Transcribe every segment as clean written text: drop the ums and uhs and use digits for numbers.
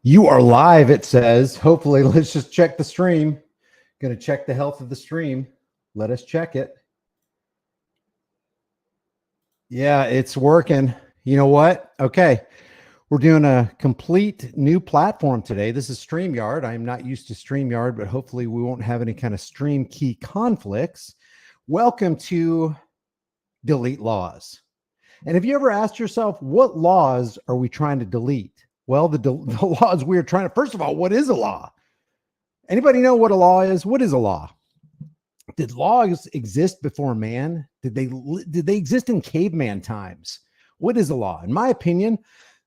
You are live, it says. Hopefully, let's just check the stream. Going to check the health of the stream. Let us check it. Yeah, it's working. You know what? Okay. We're doing a complete new platform today. This is StreamYard. I'm not used to StreamYard, but hopefully we won't have any kind of stream key conflicts. Welcome to Delete Laws. And have you ever asked yourself, what laws are we trying to delete? Well, the laws we are trying to, first of all, what is a law? Anybody know what a law is? What is a law? Did laws exist before man? Did they exist in caveman times? What is a law? In my opinion,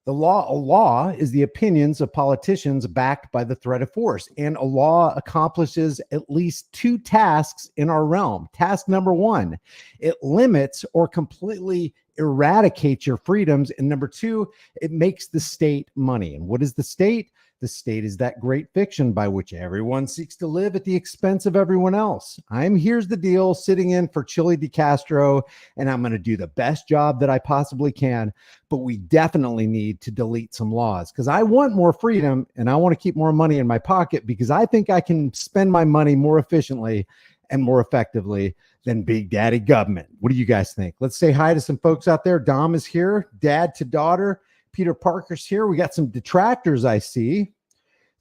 a law is the opinions of politicians backed by the threat of force. And a law accomplishes at least two tasks in our realm. Task number one, it limits or completely eradicates your freedoms. And number two, it makes the state money. And what is the state? The state is that great fiction by which everyone seeks to live at the expense of everyone else. Here's the deal, sitting in for Chili DeCastro, and I'm going to do the best job that I possibly can. But we definitely need to delete some laws because I want more freedom and I want to keep more money in my pocket because I think I can spend my money more efficiently and more effectively than Big Daddy government. What do you guys think? Let's say hi to some folks out there. Dom is here, dad to daughter. Peter Parker's here. We got some detractors, I see.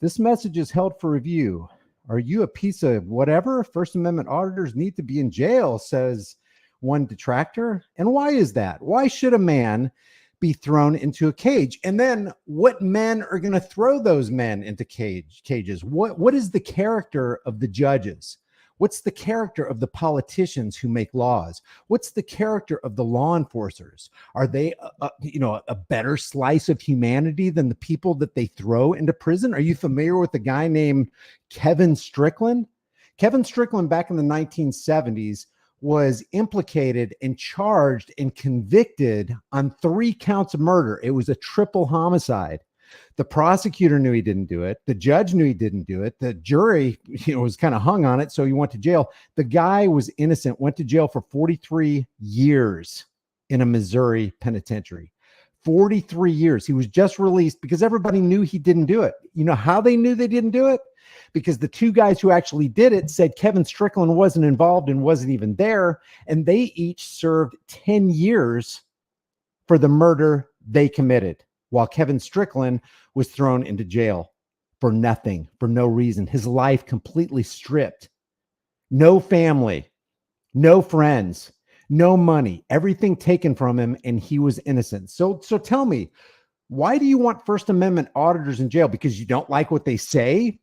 This message is held for review. Are you a piece of whatever? First Amendment auditors need to be in jail, says one detractor. And why is that? Why should a man be thrown into a cage? And then what men are going to throw those men into cages? What is the character of the judges? What's the character of the politicians who make laws? What's the character of the law enforcers? Are they, a better slice of humanity than the people that they throw into prison? Are you familiar with a guy named Kevin Strickland? Kevin Strickland, back in the 1970s, was implicated and charged and convicted on 3 counts of murder. It was a triple homicide. The prosecutor knew he didn't do it. The judge knew he didn't do it. The jury, was kind of hung on it, so he went to jail. The guy was innocent, went to jail for 43 years in a Missouri penitentiary. 43 years. He was just released because everybody knew he didn't do it. You know how they knew they didn't do it? Because the 2 guys who actually did it said Kevin Strickland wasn't involved and wasn't even there, and they each served 10 years for the murder they committed, while Kevin Strickland was thrown into jail for nothing, for no reason. His life completely stripped. No family, no friends, no money, everything taken from him, and he was innocent. So tell me, why do you want First Amendment auditors in jail? Because you don't like what they say?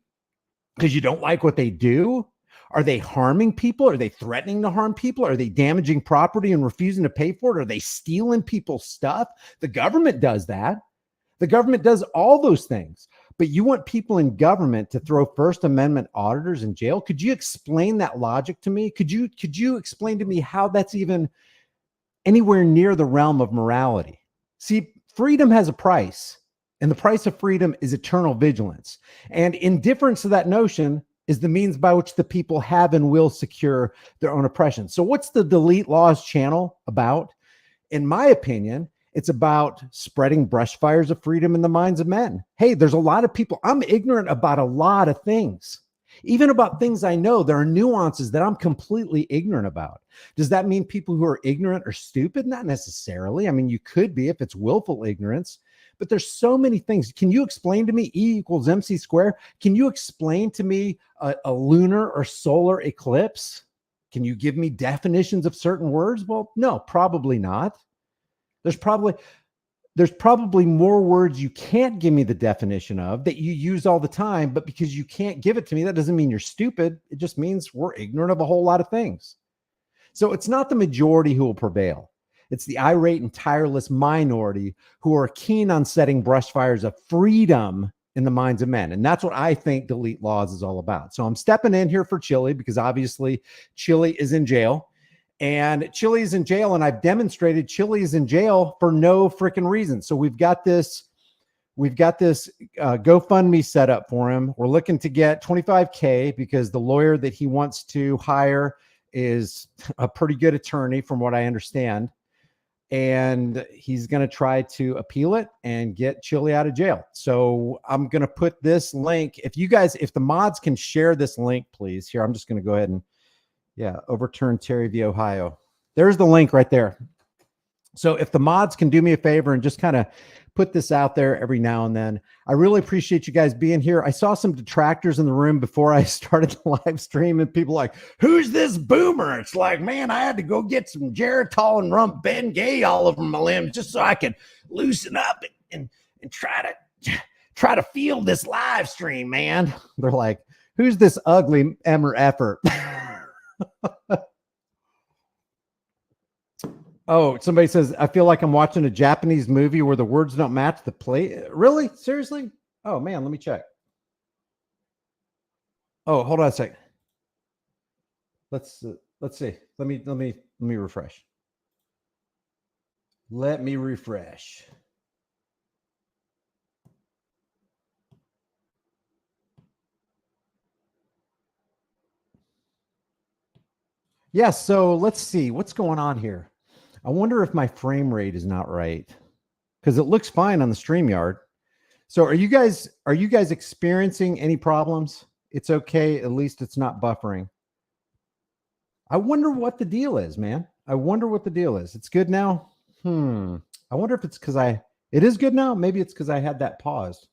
Because you don't like what they do? Are they harming people? Are they threatening to harm people? Are they damaging property and refusing to pay for it? Are they stealing people's stuff? The government does that. The government does all those things, but you want people in government to throw First Amendment auditors in jail? Could you explain that logic to me? Could you explain to me how that's even anywhere near the realm of morality? See, freedom has a price, and the price of freedom is eternal vigilance. And indifference to that notion is the means by which the people have and will secure their own oppression. So what's the Delete Laws channel about? In my opinion, it's about spreading brush fires of freedom in the minds of men. Hey, there's a lot of people. I'm ignorant about a lot of things. Even about things I know, there are nuances that I'm completely ignorant about. Does that mean people who are ignorant are stupid? Not necessarily. I mean, you could be if it's willful ignorance, but there's so many things. Can you explain to me E equals MC squared? Can you explain to me a lunar or solar eclipse? Can you give me definitions of certain words? Well, no, probably not. There's probably more words you can't give me the definition of that you use all the time, but because you can't give it to me, that doesn't mean you're stupid. It just means we're ignorant of a whole lot of things. So it's not the majority who will prevail. It's the irate and tireless minority who are keen on setting brush fires of freedom in the minds of men. And that's what I think Delete Laws is all about. So I'm stepping in here for Chili because obviously Chili is in jail. And Chili is in jail, and I've demonstrated Chili is in jail for no freaking reason. So we've got this GoFundMe set up for him. We're looking to get $25K because the lawyer that he wants to hire is a pretty good attorney, from what I understand. and he's going to try to appeal it and get Chili out of jail. So I'm going to put this link. If the mods can share this link, please. Here, I'm just going to go ahead and, overturn Terry v. Ohio. There's the link right there. So if the mods can do me a favor and just kind of put this out there every now and then, I really appreciate you guys being here. I saw some detractors in the room before I started the live stream, and people like, who's this boomer? It's like, man, I had to go get some Geritol and rump Ben Gay all over my limbs just so I could loosen up and try to feel this live stream, man. They're like, who's this ugly emmer effort? Oh, somebody says, I feel like I'm watching a Japanese movie where the words don't match the play. Really? Seriously? Oh, man, let me check. Oh, hold on a second. Let's see. Let me refresh. Let me refresh. Yeah, so let's see what's going on here. I wonder if my frame rate is not right, because it looks fine on the StreamYard. So are you guys experiencing any problems? It's okay. At least it's not buffering. I wonder what the deal is, man. I wonder what the deal is. It's good now. I wonder if it's because it is good now. Maybe it's because I had that paused.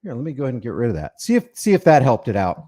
Here, let me go ahead and get rid of that. See if that helped it out.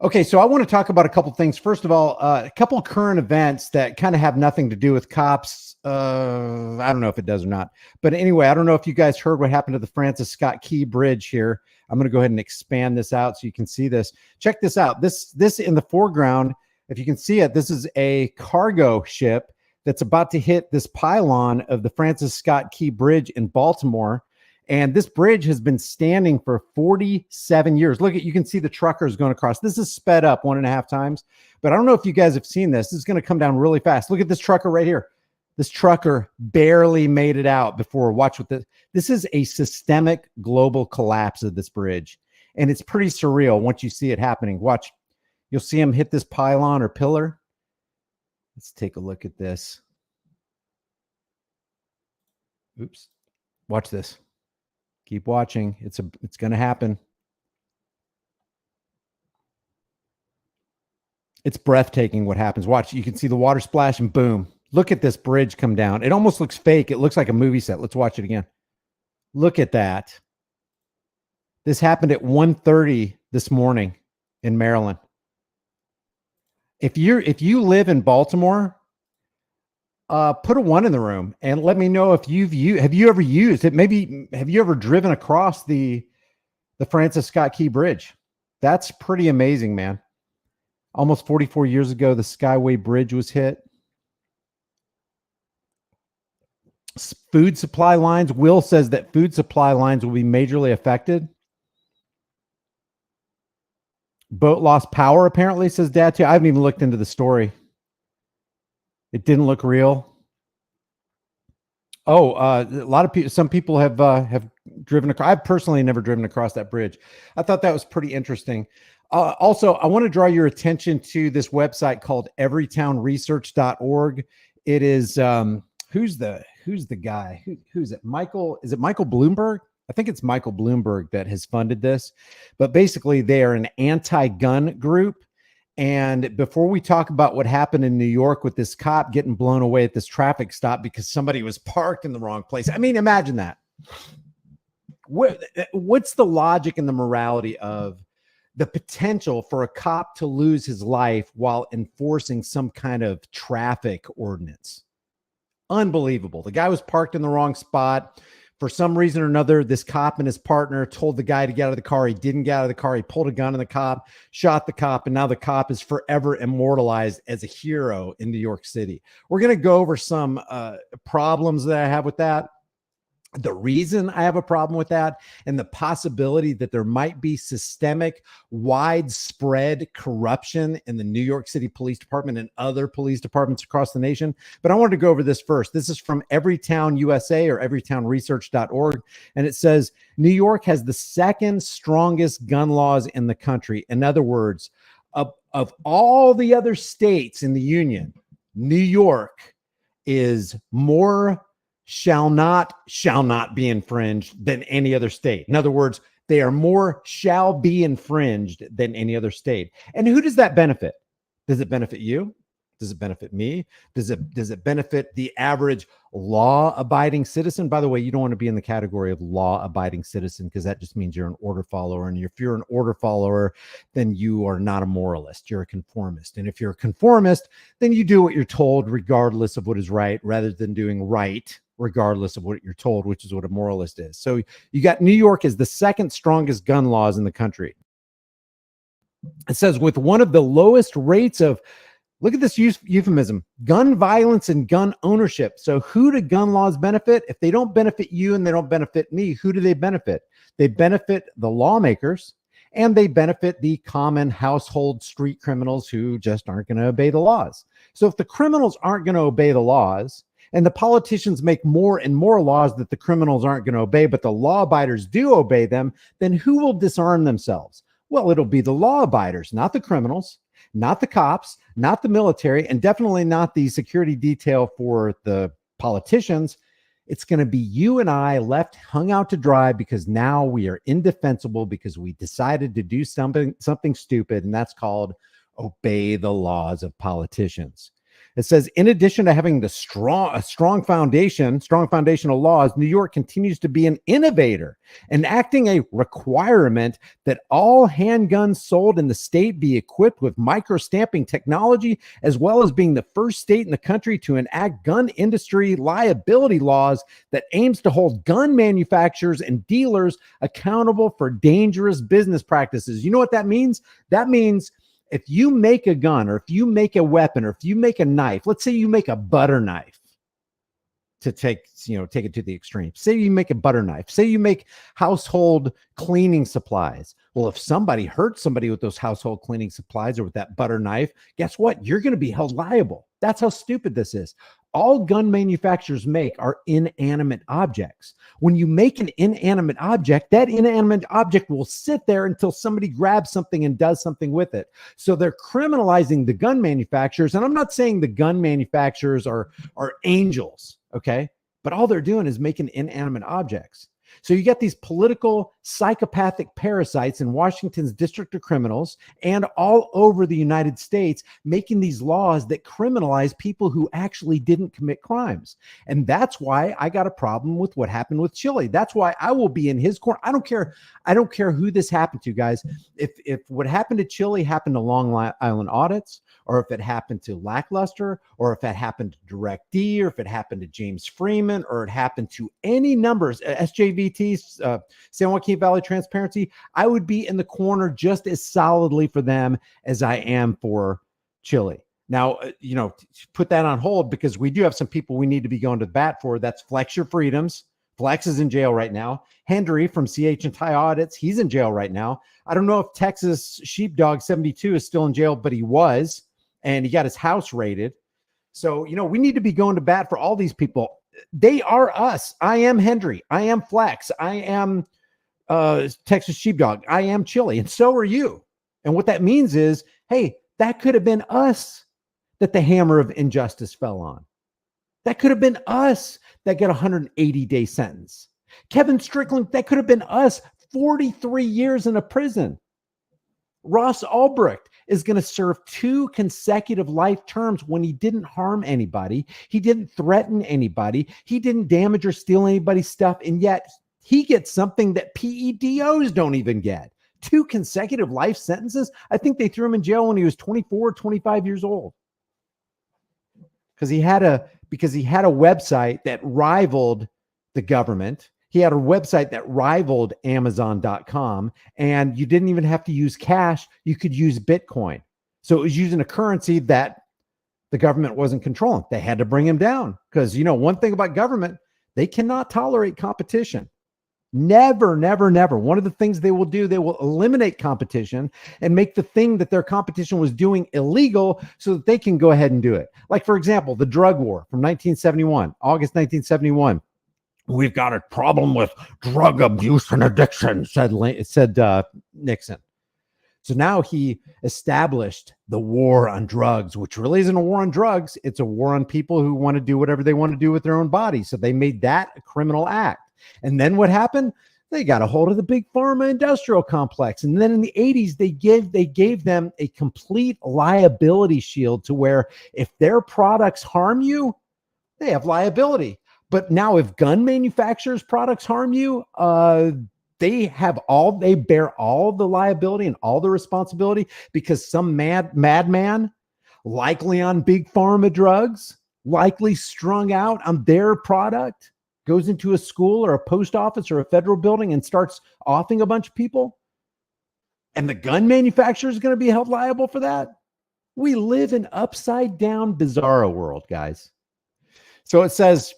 Okay, so I want to talk about a couple things. First of all, a couple current events that kind of have nothing to do with cops. I don't know if it does or not. But anyway, I don't know if you guys heard what happened to the Francis Scott Key Bridge here. I'm going to go ahead and expand this out so you can see this. Check this out. This in the foreground, if you can see it, this is a cargo ship that's about to hit this pylon of the Francis Scott Key Bridge in Baltimore. And this bridge has been standing for 47 years. Look, you can see the truckers going across. This is sped up 1.5 times. But I don't know if you guys have seen this. This is going to come down really fast. Look at this trucker right here. This trucker barely made it out before. Watch what this is a systemic global collapse of this bridge. And it's pretty surreal once you see it happening. Watch. You'll see him hit this pylon or pillar. Let's take a look at this. Oops. Watch this. Keep watching. It's going to happen. It's breathtaking what happens. Watch. You can see the water splash and boom. Look at this bridge come down. It almost looks fake. It looks like a movie set. Let's watch it again. Look at that. This happened at 1:30 this morning in Maryland. If you live in Baltimore, put a 1 in the room and let me know if have you ever used it? Maybe have you ever driven across the Francis Scott Key Bridge? That's pretty amazing, man. Almost 44 years ago, the Skyway Bridge was hit. Food supply lines. Will says that food supply lines will be majorly affected. Boat lost power, apparently, says Dad too. I haven't even looked into the story. It didn't look real. Oh, a lot of people. Some people have driven across. I've personally never driven across that bridge. I thought that was pretty interesting. Also, I want to draw your attention to this website called everytownresearch.org. It is who's the guy? Who's it? Michael? Is it Michael Bloomberg? I think it's Michael Bloomberg that has funded this. But basically, they are an anti-gun group. And before we talk about what happened in New York with this cop getting blown away at this traffic stop because somebody was parked in the wrong place. I mean, imagine that. What's the logic and the morality of the potential for a cop to lose his life while enforcing some kind of traffic ordinance? Unbelievable. The guy was parked in the wrong spot. For some reason or another, this cop and his partner told the guy to get out of the car. He didn't get out of the car. He pulled a gun on the cop, shot the cop, and now the cop is forever immortalized as a hero in New York City. We're going to go over some problems that I have with that. The reason I have a problem with that and the possibility that there might be systemic, widespread corruption in the New York City Police Department and other police departments across the nation. But I wanted to go over this first. This is from Everytown USA or everytownresearch.org. And it says, New York has the second strongest gun laws in the country. In other words, of all the other states in the union, New York is more shall not be infringed than any other state. In other words, they are more shall be infringed than any other state. And who does that benefit? Does it benefit you? Does it benefit me? Does it benefit the average law-abiding citizen? By the way, you don't want to be in the category of law-abiding citizen because that just means you're an order follower. And if you're an order follower, then you are not a moralist. You're a conformist. And if you're a conformist, then you do what you're told regardless of what is right rather than doing right regardless of what you're told, which is what a moralist is. So you got New York as the second strongest gun laws in the country. It says with one of the lowest rates of, look at this euphemism, gun violence and gun ownership. So who do gun laws benefit? If they don't benefit you and they don't benefit me, who do they benefit? They benefit the lawmakers and they benefit the common household street criminals who just aren't going to obey the laws. So if the criminals aren't going to obey the laws and the politicians make more and more laws that the criminals aren't going to obey, but the law abiders do obey them, then who will disarm themselves? Well, it'll be the law abiders, not the criminals, not the cops, not the military, and definitely not the security detail for the politicians. It's going to be you and I left hung out to dry because now we are indefensible because we decided to do something stupid, and that's called obey the laws of politicians. It says, in addition to having a strong foundational laws, New York continues to be an innovator, enacting a requirement that all handguns sold in the state be equipped with micro-stamping technology, as well as being the first state in the country to enact gun industry liability laws that aims to hold gun manufacturers and dealers accountable for dangerous business practices. You know what that means? That means if you make a gun or if you make a weapon or if you make a knife, let's say you make a butter knife to take it to the extreme. Say you make a butter knife. Say you make household cleaning supplies. Well, if somebody hurts somebody with those household cleaning supplies or with that butter knife, guess what? You're going to be held liable. That's how stupid this is. All gun manufacturers make are inanimate objects. When you make an inanimate object, that inanimate object will sit there until somebody grabs something and does something with it. So they're criminalizing the gun manufacturers. And I'm not saying the gun manufacturers are angels, okay? But all they're doing is making inanimate objects. So you get these political psychopathic parasites in Washington's District of Criminals and all over the United States making these laws that criminalize people who actually didn't commit crimes. And that's why I got a problem with what happened with Chili. That's why I will be in his corner. I don't care who this happened to, guys. If what happened to Chili happened to Long Island Audits, or if it happened to Lackluster, or if it happened to Direct D, or if it happened to James Freeman, or it happened to any numbers, SJVT, San Joaquin Valley Transparency, I would be in the corner just as solidly for them as I am for Chili. Now, put that on hold because we do have some people we need to be going to bat for. That's Flex Your Freedoms. Flex is in jail right now. Hendry from CH and Ty Audits, he's in jail right now. I don't know if Texas Sheepdog 72 is still in jail, but he was. And he got his house raided. So, we need to be going to bat for all these people. They are us. I am Hendry. I am Flex. I am Texas Sheepdog. I am Chili. And so are you. And what that means is, hey, that could have been us that the hammer of injustice fell on. That could have been us that got a 180-day sentence. Kevin Strickland, that could have been us, 43 years in a prison. Ross Ulbricht is going to serve 2 consecutive life terms when he didn't harm anybody. He didn't threaten anybody. He didn't damage or steal anybody's stuff. And yet he gets something that PEDOs don't even get. 2 consecutive life sentences. I think they threw him in jail when he was 24, 25 years old. Because he had a website that rivaled the government. He had a website that rivaled Amazon.com, and you didn't even have to use cash. You could use Bitcoin. So it was using a currency that the government wasn't controlling. They had to bring him down because, one thing about government, they cannot tolerate competition. Never, never, never. One of the things they will do, they will eliminate competition and make the thing that their competition was doing illegal so that they can go ahead and do it. Like, for example, the drug war from 1971, August 1971. We've got a problem with drug abuse and addiction, said Nixon. So now he established the war on drugs, which really isn't a war on drugs. It's a war on people who want to do whatever they want to do with their own body. So they made that a criminal act. And then what happened? They got a hold of the big pharma industrial complex. And then in the 80s, they gave them a complete liability shield to where if their products harm you, they have liability. But now if gun manufacturers' products harm you, they bear all the liability and all the responsibility because some madman, likely on big pharma drugs, likely strung out on their product, goes into a school or a post office or a federal building and starts offing a bunch of people. And the gun manufacturer is going to be held liable for that. We live in upside down bizarro world, guys. So it says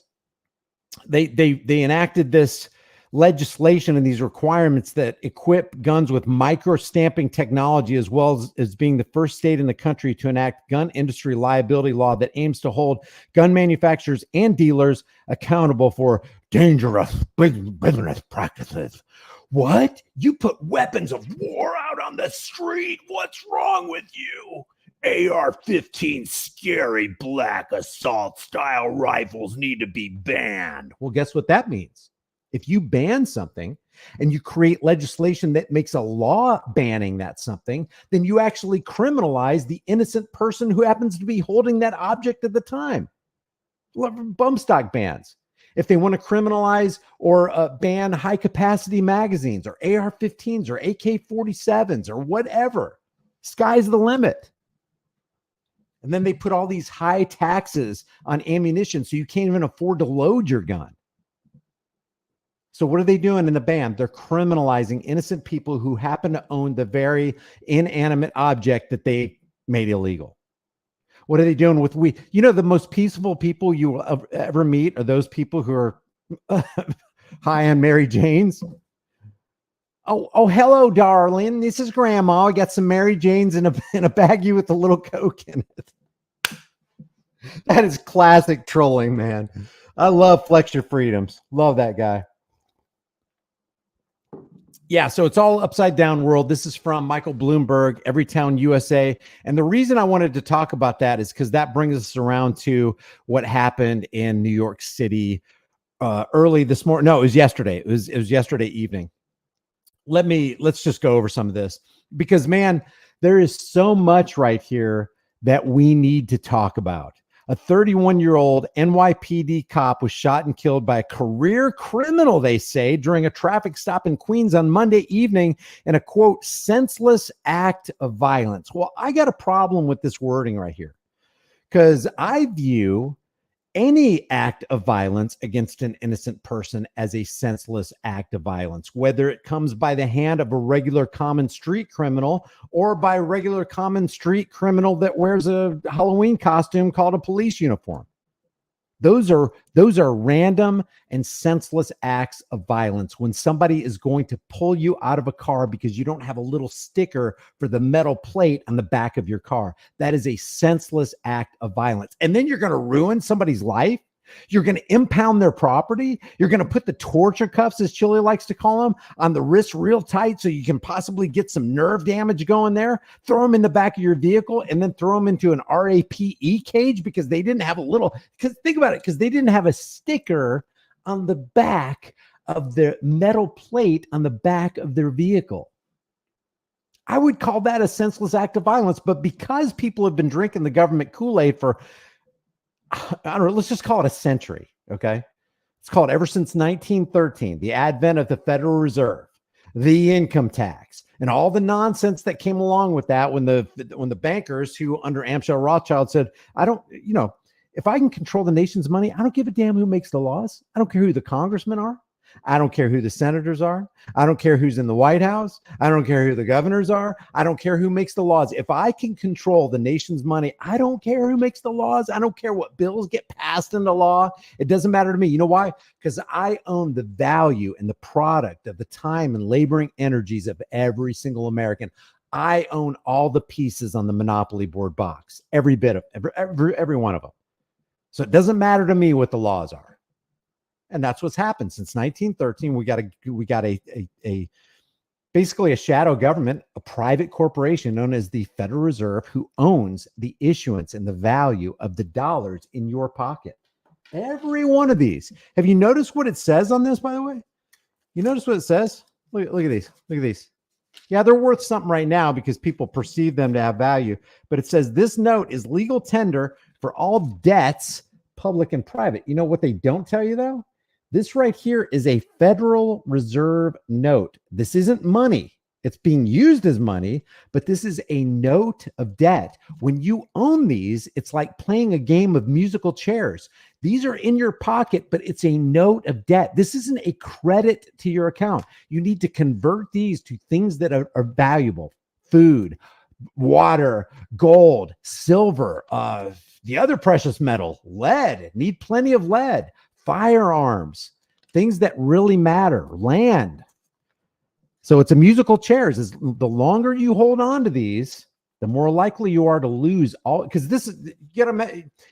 they enacted this legislation and these requirements that equip guns with micro stamping technology, as well as being the first state in the country to enact gun industry liability law that aims to hold gun manufacturers and dealers accountable for dangerous business practices. What? You put weapons of war out on the street? What's wrong with you? AR-15 scary black assault style rifles need to be banned. Well, guess what that means? If you ban something and you create legislation that makes a law banning that something, then you actually criminalize the innocent person who happens to be holding that object at the time. Bump stock bans. If they want to criminalize or ban high capacity magazines or AR-15s or AK-47s or whatever, sky's the limit. And then they put all these high taxes on ammunition so you can't even afford to load your gun. So what are they doing in the ban? They're criminalizing innocent people who happen to own the very inanimate object that they made illegal. What are they doing with weed? You know, the most peaceful people you will ever meet are those people who are high on Mary Janes. Oh, hello, darling. This is Grandma. I got some Mary Janes in a baggie with a little Coke in it. That is classic trolling, man. I love Flex Your Freedoms. Love that guy. Yeah, so it's all upside down world. This is from Michael Bloomberg, Everytown USA. And the reason I wanted to talk about that is because that brings us around to what happened in New York City early this morning. No, it was yesterday. It was yesterday evening. Let's just go over some of this because, man, there is so much right here that we need to talk about. A 31-year-old NYPD cop was shot and killed by a career criminal, they say, during a traffic stop in Queens on Monday evening in a, quote, senseless act of violence. Well, I got a problem with this wording right here because I view any act of violence against an innocent person as a senseless act of violence, whether it comes by the hand of a regular common street criminal or by a regular common street criminal that wears a Halloween costume called a police uniform. Those are random and senseless acts of violence when somebody is going to pull you out of a car because you don't have a little sticker for the metal plate on the back of your car. That is a senseless act of violence. And then you're going to ruin somebody's life. You're going to impound their property. You're going to put the torture cuffs, as Chili likes to call them, on the wrist real tight so you can possibly get some nerve damage going there. Throw them in the back of your vehicle and then throw them into an RAPE cage because they didn't have because think about it, because they didn't have a sticker on the back of the metal plate on the back of their vehicle. I would call that a senseless act of violence, but because people have been drinking the government Kool-Aid for, I don't know, let's just call it a century, okay? It's called ever since 1913, the advent of the Federal Reserve, the income tax, and all the nonsense that came along with that when the bankers who under Amschel Rothschild said, if I can control the nation's money, I don't give a damn who makes the laws. I don't care who the congressmen are. I don't care who the senators are. I don't care who's in the White House. I don't care who the governors are. I don't care who makes the laws. If I can control the nation's money, I don't care who makes the laws. I don't care what bills get passed into law. It doesn't matter to me. You know why? Because I own the value and the product of the time and laboring energies of every single American. I own all the pieces on the Monopoly board box, every bit of every one of them. So it doesn't matter to me what the laws are. And that's what's happened since 1913. We got a basically a shadow government, a private corporation known as the Federal Reserve, who owns the issuance and the value of the dollars in your pocket. Every one of these. Have you noticed what it says on this, by the way? You notice what it says? Look at these. Look at these. Yeah, they're worth something right now because people perceive them to have value. But it says this note is legal tender for all debts, public and private. You know what they don't tell you, though? This right here is a Federal Reserve note. This isn't money. It's being used as money, but this is a note of debt. When you own these, it's like playing a game of musical chairs. These are in your pocket, but it's a note of debt. This isn't a credit to your account. You need to convert these to things that are valuable: food, water, gold, silver, the other precious metal, lead. Need plenty of lead, firearms, things that really matter, land. So it's a musical chairs. The longer you hold on to these, the more likely you are to lose all. Because this is,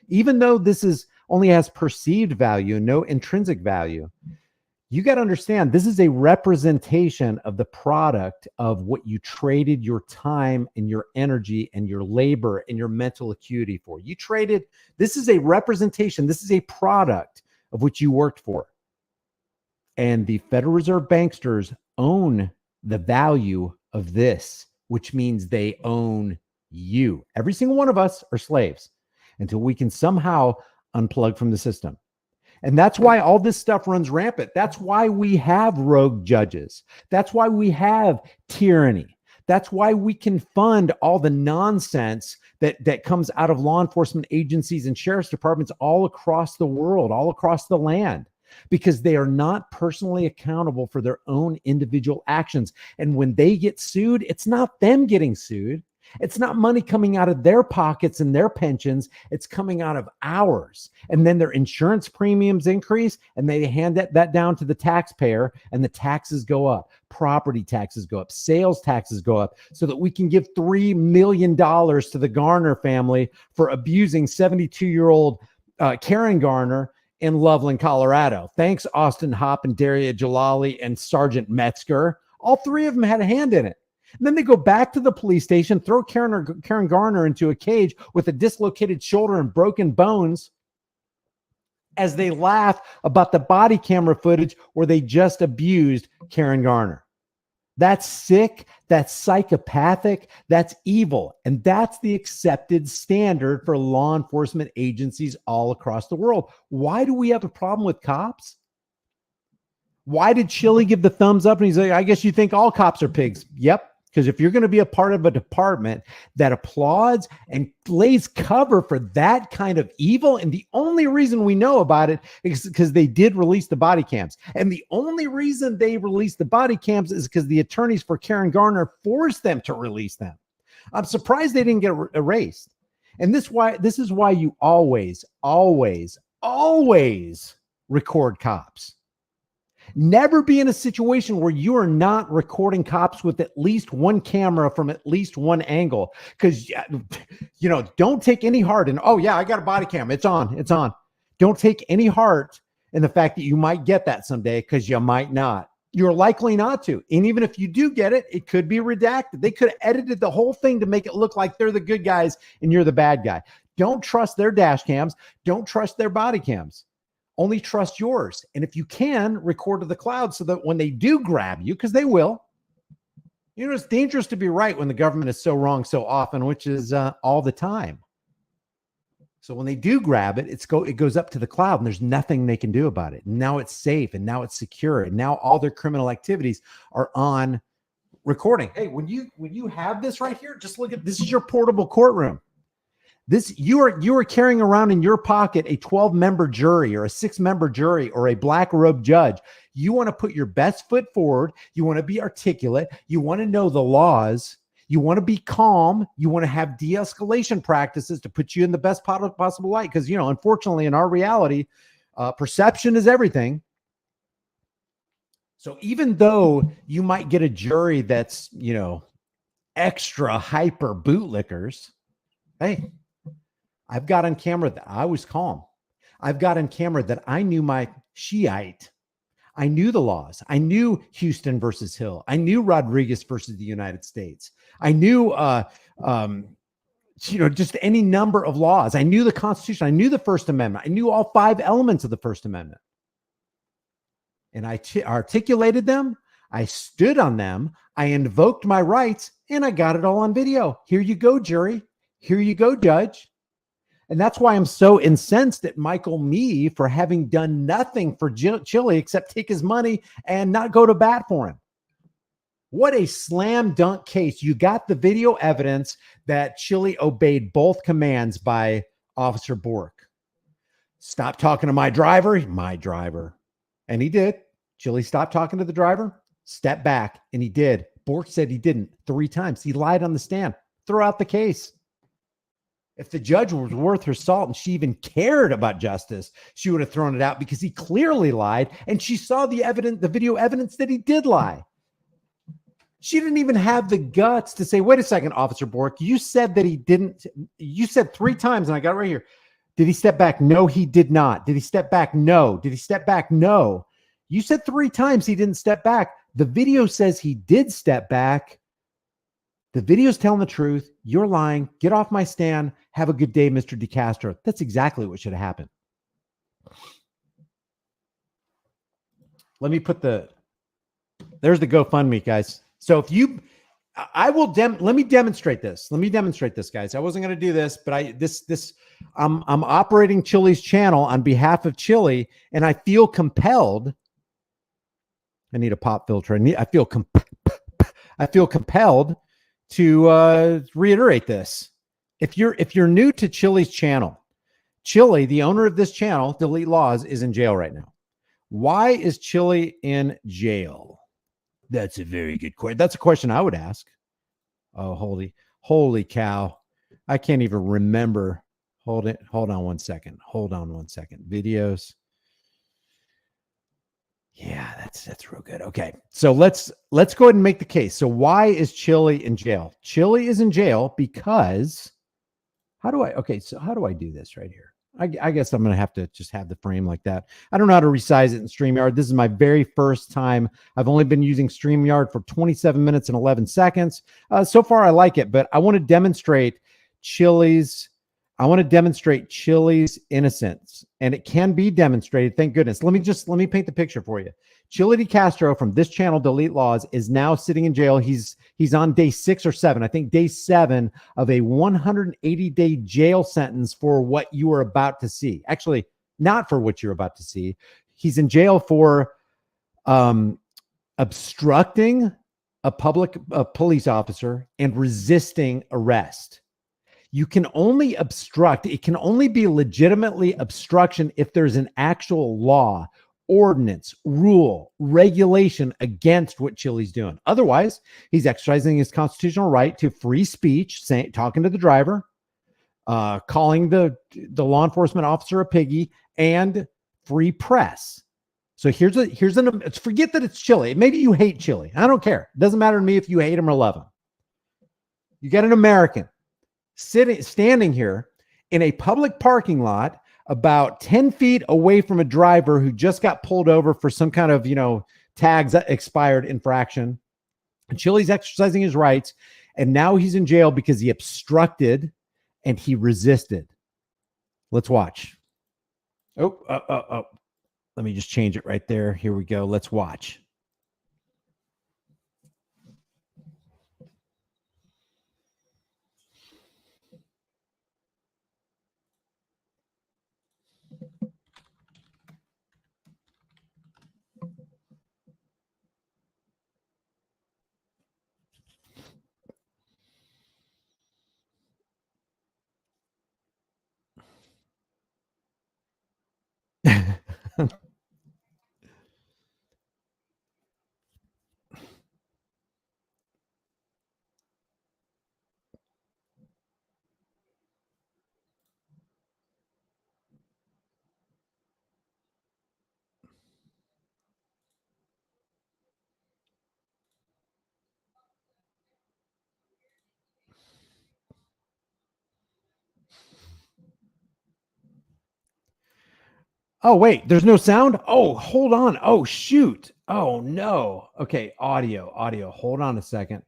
even though this is only has perceived value, no intrinsic value, you got to understand this is a representation of the product of what you traded your time and your energy and your labor and your mental acuity for. You traded. This is a representation. This is a product of what you worked for. And the Federal Reserve banksters own the value of this, which means they own you. Every single one of us are slaves until we can somehow unplug from the system. And that's why all this stuff runs rampant. That's why we have rogue judges. That's why we have tyranny. That's why we can fund all the nonsense that comes out of law enforcement agencies and sheriff's departments all across the world, all across the land, because they are not personally accountable for their own individual actions. And when they get sued, it's not them getting sued. It's not money coming out of their pockets and their pensions. It's coming out of ours. And then their insurance premiums increase and they hand that down to the taxpayer, and the taxes go up. Property taxes go up. Sales taxes go up, so that we can give $3 million to the Garner family for abusing 72-year-old Karen Garner in Loveland, Colorado. Thanks, Austin Hopp and Daria Jalali and Sergeant Metzger. All three of them had a hand in it. And then they go back to the police station, throw Karen Garner into a cage with a dislocated shoulder and broken bones, as they laugh about the body camera footage where they just abused Karen Garner. That's sick. That's psychopathic. That's evil. And that's the accepted standard for law enforcement agencies all across the world. Why do we have a problem with cops? Why did Chili give the thumbs up? And he's like, I guess you think all cops are pigs. Yep. Because if you're going to be a part of a department that applauds and lays cover for that kind of evil, and the only reason we know about it is because they did release the body cams. And the only reason they released the body cams is because the attorneys for Karen Garner forced them to release them. I'm surprised they didn't get erased. And this is why you always record cops. Never be in a situation where you are not recording cops with at least one camera from at least one angle. Because, don't take any heart in, oh, yeah, I got a body cam. It's on. Don't take any heart in the fact that you might get that someday, because you might not. You're likely not to. And even if you do get it, it could be redacted. They could have edited the whole thing to make it look like they're the good guys and you're the bad guy. Don't trust their dash cams. Don't trust their body cams. Only trust yours. And if you can, record to the cloud so that when they do grab you, because they will, it's dangerous to be right when the government is so wrong so often, which is all the time. So when they do grab it, it goes up to the cloud and there's nothing they can do about it. And now it's safe and now it's secure. And now all their criminal activities are on recording. Hey, when you have this right here, just look at, this is your portable courtroom. You are carrying around in your pocket a 12-member jury or a 6-member jury or a black robe judge. You want to put your best foot forward. You want to be articulate. You want to know the laws. You want to be calm. You want to have de-escalation practices to put you in the best possible light. Because, unfortunately, in our reality, perception is everything. So even though you might get a jury that's, extra hyper bootlickers, hey, I've got on camera that I was calm. I've got on camera that I knew my Shiite. I knew the laws. I knew Houston versus Hill. I knew Rodriguez versus the United States. I knew, just any number of laws. I knew the Constitution. I knew the First Amendment. I knew all 5 elements of the First Amendment. And I articulated them. I stood on them. I invoked my rights, and I got it all on video. Here you go, jury. Here you go, judge. And that's why I'm so incensed at Michael Mee for having done nothing for Chili except take his money and not go to bat for him. What a slam dunk case. You got the video evidence that Chili obeyed both commands by Officer Bork. Stop talking to my driver. My driver. And he did. Chili stopped talking to the driver, step back, and he did. Bork said he didn't 3 times. He lied on the stand. Throw out the case. If the judge was worth her salt and she even cared about justice, she would have thrown it out because he clearly lied, and she saw the video evidence that he did lie. She didn't even have the guts to say, wait a second, Officer Bork, you said that he didn't. You said 3 times, and I got it right here. Did he step back? No, he did not. Did he step back? No. Did he step back? No. You said 3 times he didn't step back. The video says he did step back. The video's telling the truth. You're lying. Get off my stand. Have a good day, Mr. DeCastro. That's exactly what should have happened. Let me put there's the GoFundMe, guys. So if you, I will let me demonstrate this. Let me demonstrate this, guys. I wasn't going to do this, but I'm operating Chili's channel on behalf of Chili, and I feel compelled. I need a pop filter. I feel compelled to reiterate this. If you're new to Chili's channel, Chili, the owner of this channel, Delete Laws, is in jail right now. Why is Chili in jail? That's a very good question. That's a question I would ask. Oh, holy cow. I can't even remember. Hold on one second. Videos. Yeah, that's real good. Okay. So let's go ahead and make the case. So why is Chili in jail? Chili is in jail because how do I do this right here? I guess I'm going to have to just have the frame like that. I don't know how to resize it in StreamYard. This is my very first time. I've only been using StreamYard for 27 minutes and 11 seconds. So far, I like it, but I want to demonstrate Chili's innocence, and it can be demonstrated. Thank goodness. Let me paint the picture for you. Chili DeCastro from this channel, Delete Laws, is now sitting in jail. He's on day 6 or 7. I think day 7 of a 180-day jail sentence for what you are about to see. Actually, not for what you're about to see. He's in jail for obstructing a police officer and resisting arrest. You can only obstruct. It can only be legitimately obstruction if there's an actual law, ordinance, rule, regulation against what Chili's doing. Otherwise, he's exercising his constitutional right to free speech, talking to the driver, calling the law enforcement officer a piggy, and free press. So here's forget that it's Chili. Maybe you hate Chili. I don't care. It doesn't matter to me if you hate him or love him. You got an American standing here in a public parking lot about 10 feet away from a driver who just got pulled over for some kind of, tags expired infraction. And Chili's exercising his rights, and now he's in jail because he obstructed and he resisted. Let's watch. Oh. Let me just change it right there. Here we go. Let's watch. Oh, wait, there's no sound? Oh, hold on. Oh, shoot. Oh, no. Okay, audio. Hold on a second.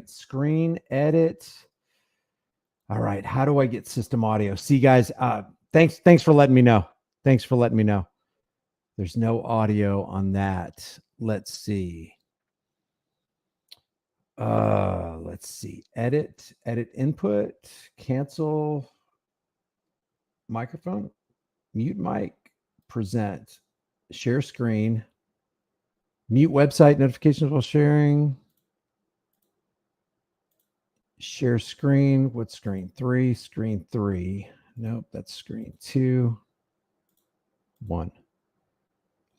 Screen edit. All right, how do I get system audio? See, guys, thanks for letting me know. There's no audio on that. Let's see. Edit input, cancel microphone, mute mic, present, share screen, mute website notifications while sharing, share screen. What's screen 3? Screen 3. Nope, that's screen 2. 1.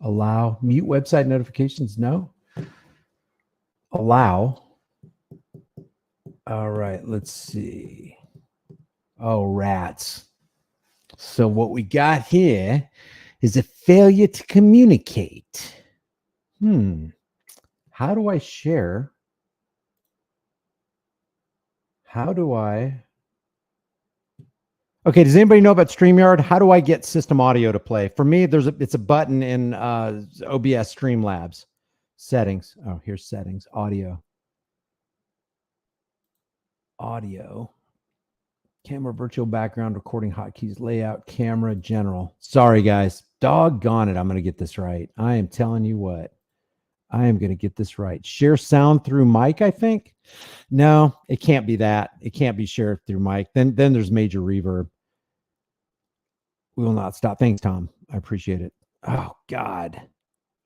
Allow mute website notifications. No. Allow. All right, let's see. Oh, rats. So what we got here is a failure to communicate. How do I share? Okay, does anybody know about StreamYard? How do I get system audio to play? For me, it's a button in OBS Streamlabs. Settings. Oh, here's settings. Audio. Camera, virtual background, recording hotkeys, layout, camera, general. Sorry, guys. Doggone it. I'm going to get this right. I am telling you what. I am going to get this right. Share sound through mic, I think. No, it can't be that. It can't be shared through mic. Then there's major reverb. We will not stop. Thanks, Tom. I appreciate it. Oh, God.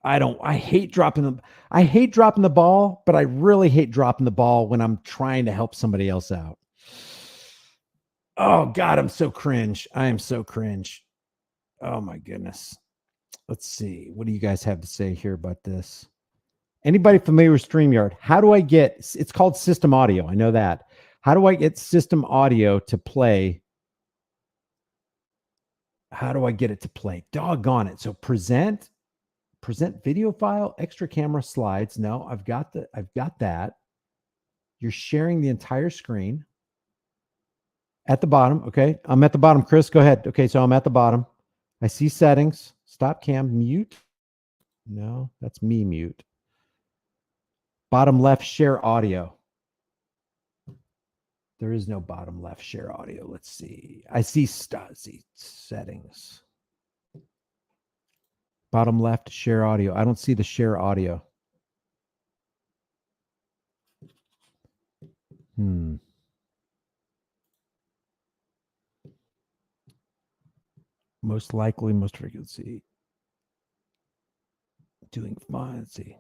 I hate dropping the ball, but I really hate dropping the ball when I'm trying to help somebody else out. Oh, God, I'm so cringe. I am so cringe. Oh, my goodness. Let's see. What do you guys have to say here about this? Anybody familiar with StreamYard? How do I get, it's called system audio. I know that. How do I get system audio to play? How do I get it to play? Doggone it. So present video file, extra camera slides. No, I've got that. You're sharing the entire screen. At the bottom. Okay. I'm at the bottom. Chris, go ahead. Okay. So I'm at the bottom. I see settings, stop cam, mute. No, that's me mute. Bottom left, share audio. There is no bottom left share audio. Let's see. I see settings. Bottom left, share audio. I don't see the share audio. Most likely, most frequency. Doing fine. Let's see.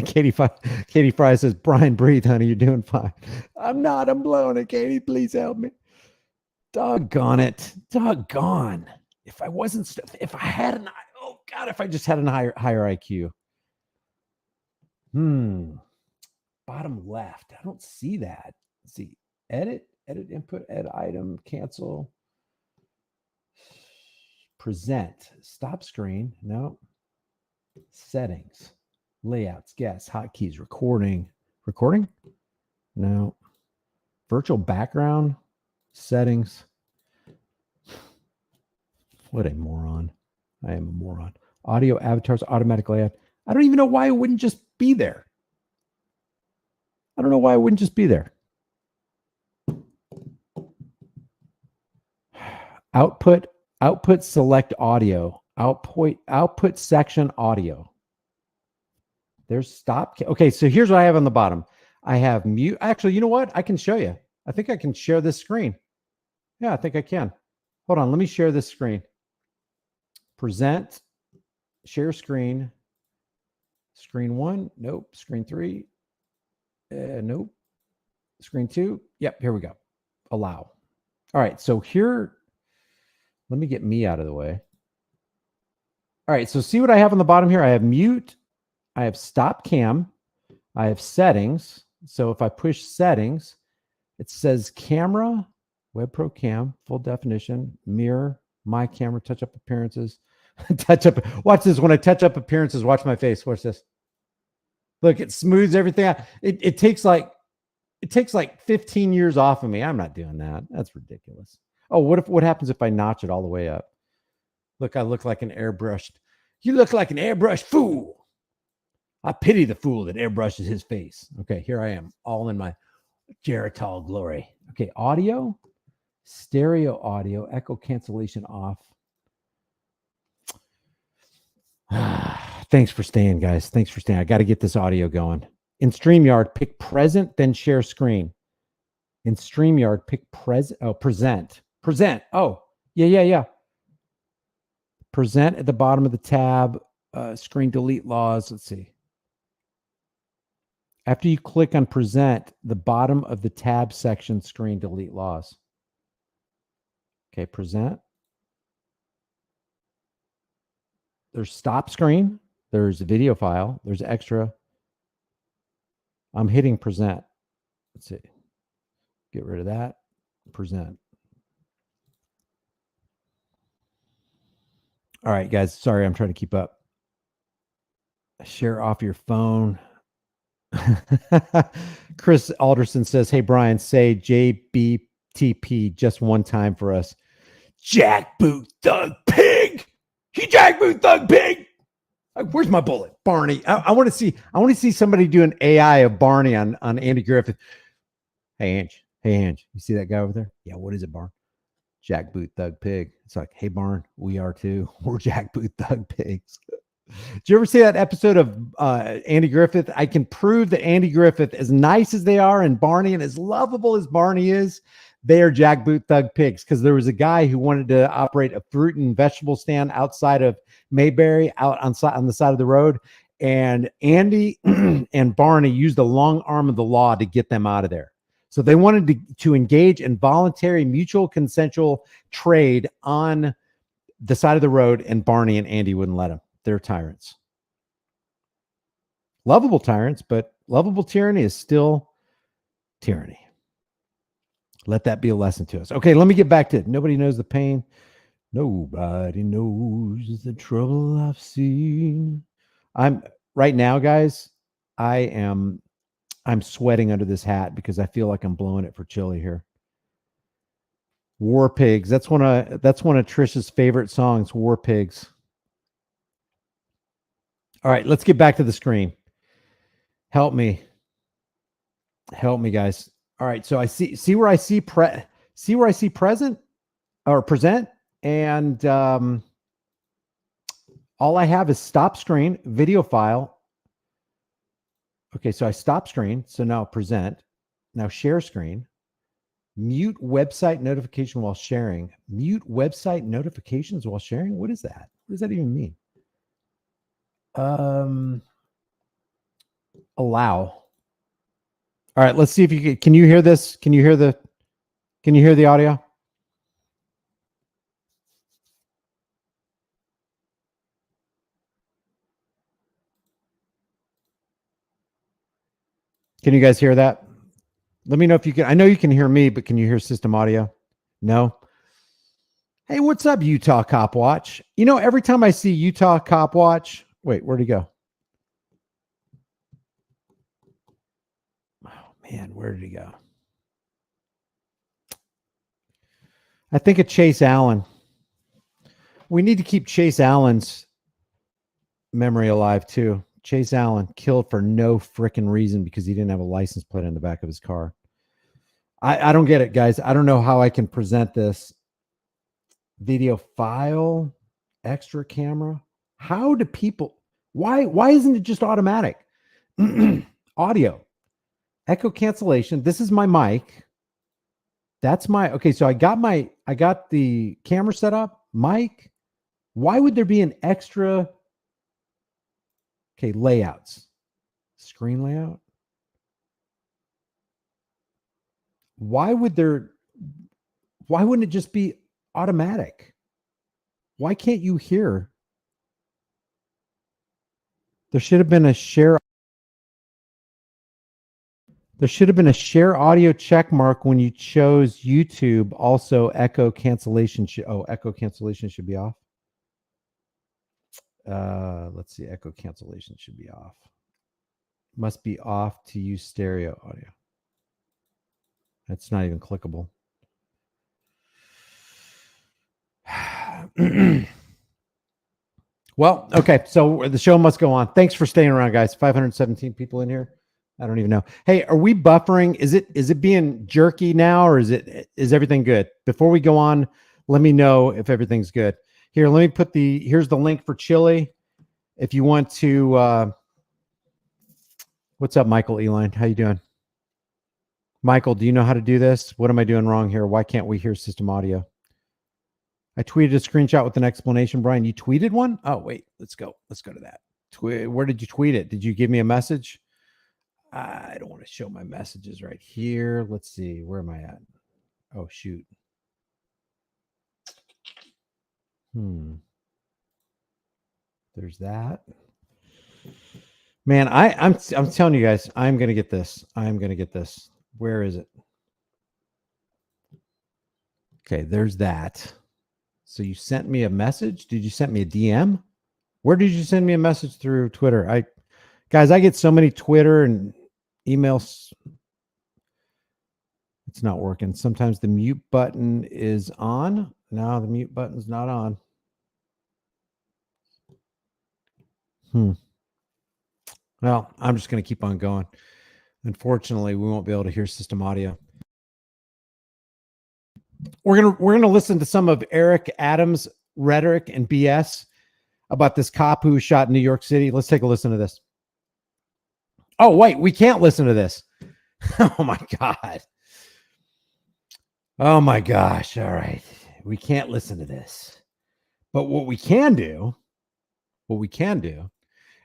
Katie Fry says, Brian, breathe, honey. You're doing fine. I'm not. I'm blowing it. Katie, please help me. Doggone it. Doggone. If I wasn't, if I had an, oh God, if I just had a higher IQ. Bottom left. I don't see that. Let's see. Edit input, add item, cancel. Present. Stop screen. No. Settings. Layouts, guess, hotkeys, recording. No. Virtual background, settings. What a moron. I am a moron. Audio, avatars, automatic layout. I don't even know why it wouldn't just be there. Output select audio. Output section audio. There's stop. Okay, so here's what I have on the bottom. I have mute. Actually, you know what? I can show you. I think I can share this screen. Yeah, I think I can. Hold on. Let me share this screen. Present. Share screen. Screen 1. Nope. Screen 3. Nope. Screen 2. Yep. Here we go. Allow. All right. So here, let me get me out of the way. All right. So see what I have on the bottom here? I have mute. I have stop cam. I have settings. So if I push settings, it says camera, web pro cam, full definition, mirror, my camera, touch up appearances, Watch this. When I touch up appearances, watch my face. Watch this. Look, it smooths everything out. It takes like 15 years off of me. I'm not doing that. That's ridiculous. Oh, what happens if I notch it all the way up? Look, I look like an airbrushed. You look like an airbrushed fool. I pity the fool that airbrushes his face. Okay, here I am, all in my Geritol glory. Okay, audio, stereo audio, echo cancellation off. Thanks for staying, guys. Thanks for staying. I got to get this audio going. In StreamYard, pick present, then share screen. In StreamYard, pick present. Oh, present. Present. Oh, yeah. Present at the bottom of the tab. Screen delete laws. Let's see. After you click on present, the bottom of the tab section, screen delete laws. Okay, present. There's stop screen. There's video file. There's extra. I'm hitting present. Let's see. Get rid of that. Present. All right, guys. Sorry, I'm trying to keep up. Share off your phone. Chris Alderson says, "Hey Brian, say JBTP just one time for us." Jackboot Thug Pig. He jackboot Thug Pig. Where's my bullet, Barney? I want to see. I want to see somebody do an AI of Barney on Andy Griffith. Hey Ange. You see that guy over there? Yeah. What is it, Barn? Jackboot Thug Pig. It's like, hey Barn, we are too. We're Jackboot Thug Pigs. Did you ever see that episode of Andy Griffith? I can prove that Andy Griffith, as nice as they are, and Barney, and as lovable as Barney is, they are jackboot thug pigs. Because there was a guy who wanted to operate a fruit and vegetable stand outside of Mayberry, out on the side of the road, and Andy and Barney used the long arm of the law to get them out of there. So they wanted to engage in voluntary, mutual, consensual trade on the side of the road, and Barney and Andy wouldn't let them. They're tyrants. Lovable tyrants, but lovable tyranny is still tyranny. Let that be a lesson to us. Okay, let me get back to it. Nobody knows the pain. Nobody knows the trouble I've seen. I'm right now, guys. I'm sweating under this hat because I feel like I'm blowing it for Chili here. War Pigs. That's one of Trish's favorite songs, War Pigs. All right, let's get back to the screen. Help me, guys. All right, so I see where I see present or present, and all I have is stop screen, video file. Okay, so I stop screen. So now present. Now share screen. Mute website notification while sharing. Mute website notifications while sharing. What is that? What does that even mean? Allow. All right, let's see if you can you hear this? Can you hear the audio? Can you guys hear that? Let me know if you can. I know you can hear me, but can you hear system audio? No. Hey, what's up, Utah Cop Watch? You know, every time I see Utah Cop Watch, wait, where'd he go? Oh man, where did he go? I think of Chase Allen. We need to keep Chase Allen's memory alive too. Chase Allen killed for no freaking reason because he didn't have a license plate on the back of his car. I don't get it, guys. I don't know how I can present this. Video file, extra camera. How do people, why isn't it just automatic? Audio, echo cancellation. This is my mic. That's my, okay. So I got the camera set up, mic. Why would there be an extra? Okay. Layouts, screen layout. Why wouldn't it just be automatic? Why can't you hear? There should have been a share. There should have been a share audio check mark when you chose YouTube. Also, echo cancellation. Echo cancellation should be off. Let's see. Echo cancellation should be off. Must be off to use stereo audio. That's not even clickable. Well, okay. So the show must go on. Thanks for staying around, guys. 517 people in here. I don't even know. Hey, are we buffering? Is it being jerky now, or is everything good? Before we go on, let me know if everything's good. Here, let me put here's the link for Chili. If you want to, what's up, Michael Eline? How you doing? Michael, do you know how to do this? What am I doing wrong here? Why can't we hear system audio? I tweeted a screenshot with an explanation. Brian, you tweeted one? Oh, wait, let's go. Let's go to that. Where did you tweet it? Did you give me a message? I don't want to show my messages right here. Let's see. Where am I at? Oh, shoot. There's that. Man, I'm telling you guys, I'm going to get this. I'm going to get this. Where is it? Okay, there's that. So you sent me a message? Did you send me a DM? Where did you send me a message through Twitter? Guys, I get so many Twitter and emails. It's not working. Sometimes the mute button is on. No, the mute button's not on. Well, I'm just going to keep on going. Unfortunately, we won't be able to hear system audio. We're gonna listen to some of Eric Adams' rhetoric and BS about this cop who was shot in New York City. Let's take a listen to this. Oh, wait, we can't listen to this. Oh my God. Oh my gosh. All right. We can't listen to this. But what we can do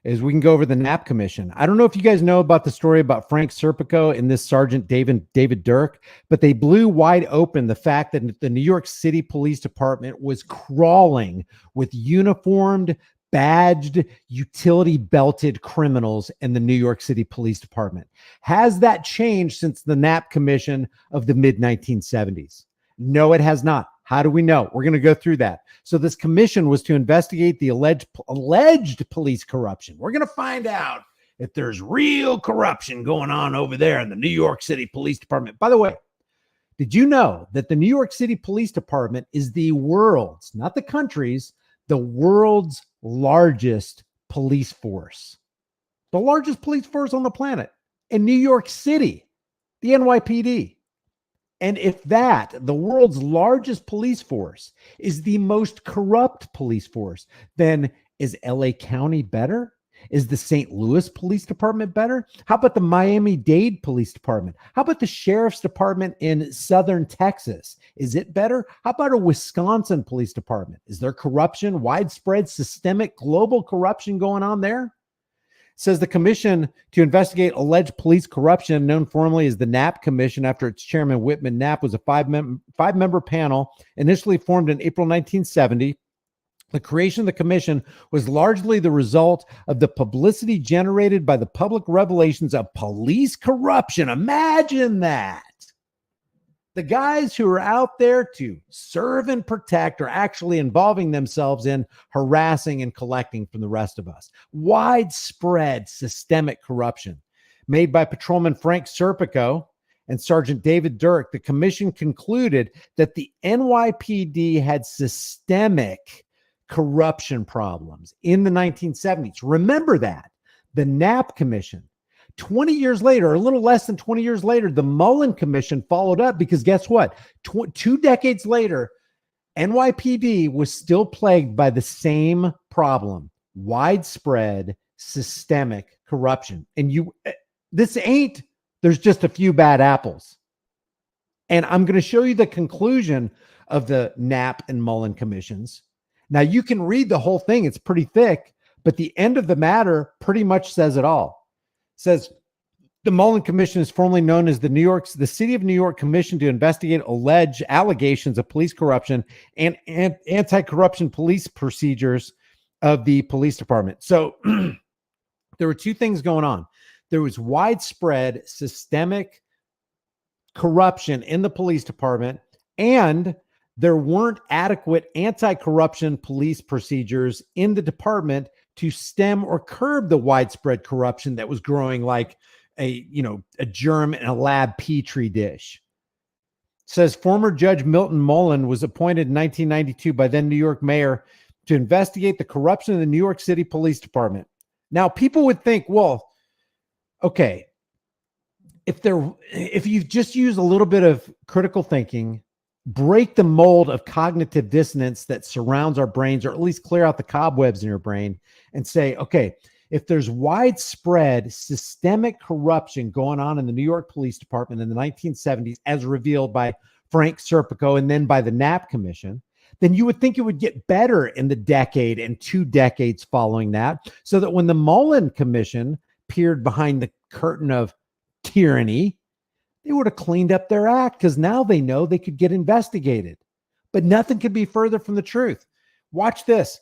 is we can go over the Knapp Commission. I don't know if you guys know about the story about Frank Serpico and this Sergeant David Dirk, but they blew wide open the fact that the New York City Police Department was crawling with uniformed, badged, utility belted criminals in the New York City Police Department. Has that changed since the Knapp Commission of the mid-1970s? No, it has not. How do we know? We're going to go through that. So this commission was to investigate the alleged police corruption. We're going to find out if there's real corruption going on over there in the New York City Police Department. By the way, did you know that the New York City Police Department is the world's, not the country's, the world's largest police force? The largest police force on the planet in New York City, the NYPD. And if the world's largest police force, is the most corrupt police force, then is LA County better? Is the St. Louis Police Department better? How about the Miami-Dade Police Department? How about the Sheriff's Department in Southern Texas? Is it better? How about a Wisconsin Police Department? Is there corruption, widespread, systemic, global corruption going on there? Says the commission to investigate alleged police corruption, known formally as the Knapp Commission, after its chairman, Whitman Knapp, was a five-member panel initially formed in April 1970. The creation of the commission was largely the result of the publicity generated by the public revelations of police corruption. Imagine that. The guys who are out there to serve and protect are actually involving themselves in harassing and collecting from the rest of us. Widespread systemic corruption made by Patrolman Frank Serpico and Sergeant David Dirk. The commission concluded that the NYPD had systemic corruption problems in the 1970s. Remember that. The Knapp Commission. 20 years later, a little less than 20 years later, the Mullen Commission followed up, because guess what? 2 decades later, NYPD was still plagued by the same problem: widespread systemic corruption. And there's just a few bad apples. And I'm going to show you the conclusion of the Knapp and Mullen commissions. Now, you can read the whole thing. It's pretty thick, but the end of the matter pretty much says it all. Says the Mullen Commission is formerly known as the City of New York Commission to investigate alleged allegations of police corruption and anti-corruption police procedures of the police department. So there were 2 things going on. There was widespread systemic corruption in the police department, and there weren't adequate anti-corruption police procedures in the department to stem or curb the widespread corruption that was growing like a germ in a lab petri dish. says former Judge Milton Mullen was appointed in 1992 by then New York Mayor to investigate the corruption of the New York City Police Department. Now, people would think, well, okay, if you just use a little bit of critical thinking, break the mold of cognitive dissonance that surrounds our brains, or at least clear out the cobwebs in your brain, and say, okay, if there's widespread systemic corruption going on in the New York Police Department in the 1970s, as revealed by Frank Serpico and then by the Knapp Commission, then you would think it would get better in the decade and 2 decades following that, so that when the Mullen Commission peered behind the curtain of tyranny, they would have cleaned up their act, because now they know they could get investigated. But nothing could be further from the truth. Watch this.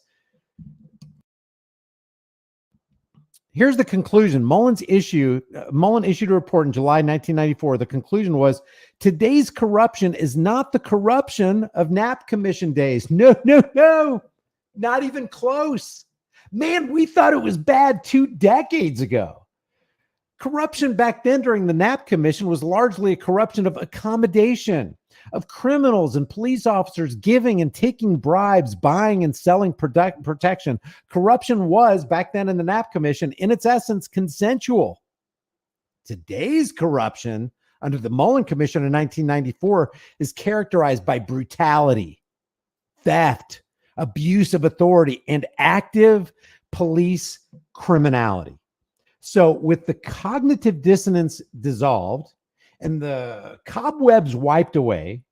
Here's the conclusion. Mullen issued a report in July 1994. The conclusion was, today's corruption is not the corruption of Knapp Commission days. No, not even close. Man, we thought it was bad 2 decades ago. Corruption back then during the Knapp Commission was largely a corruption of accommodation, of criminals and police officers giving and taking bribes, buying and selling protection. Corruption was, back then in the Knapp Commission, in its essence, consensual. Today's corruption under the Mullen Commission in 1994 is characterized by brutality, theft, abuse of authority, and active police criminality. So with the cognitive dissonance dissolved and the cobwebs wiped away,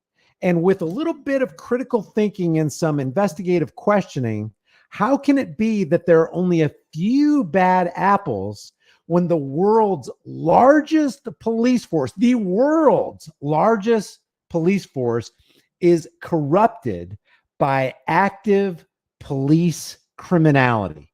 and with a little bit of critical thinking and some investigative questioning, how can it be that there are only a few bad apples when the world's largest police force, is corrupted by active police criminality?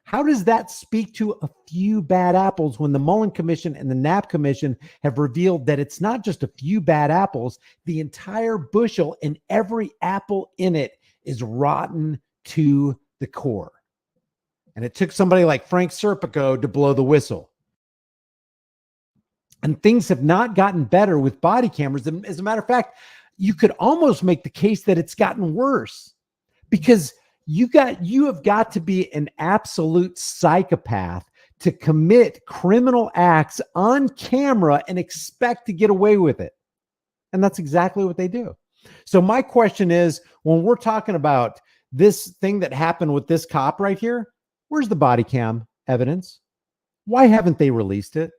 How does that speak to a few bad apples when the Mullen Commission and the Knapp Commission have revealed that it's not just a few bad apples, the entire bushel and every apple in it is rotten to the core? And it took somebody like Frank Serpico to blow the whistle. And things have not gotten better with body cameras. And as a matter of fact, you could almost make the case that it's gotten worse, because you have got to be an absolute psychopath to commit criminal acts on camera and expect to get away with it. And that's exactly what they do. So my question is, when we're talking about this thing that happened with this cop right here, where's the body cam evidence? Why haven't they released it?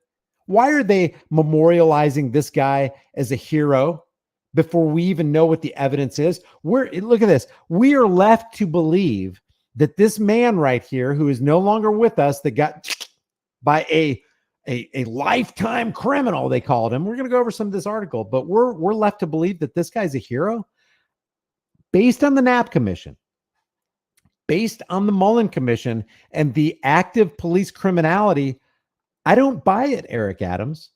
Why are they memorializing this guy as a hero before we even know what the evidence is? Look at this. We are left to believe that this man right here, who is no longer with us, that got by a lifetime criminal, they called him. We're going to go over some of this article, but we're left to believe that this guy's a hero based on the Knapp Commission, based on the Mullen Commission, and the active police criminality. I don't buy it, Eric Adams.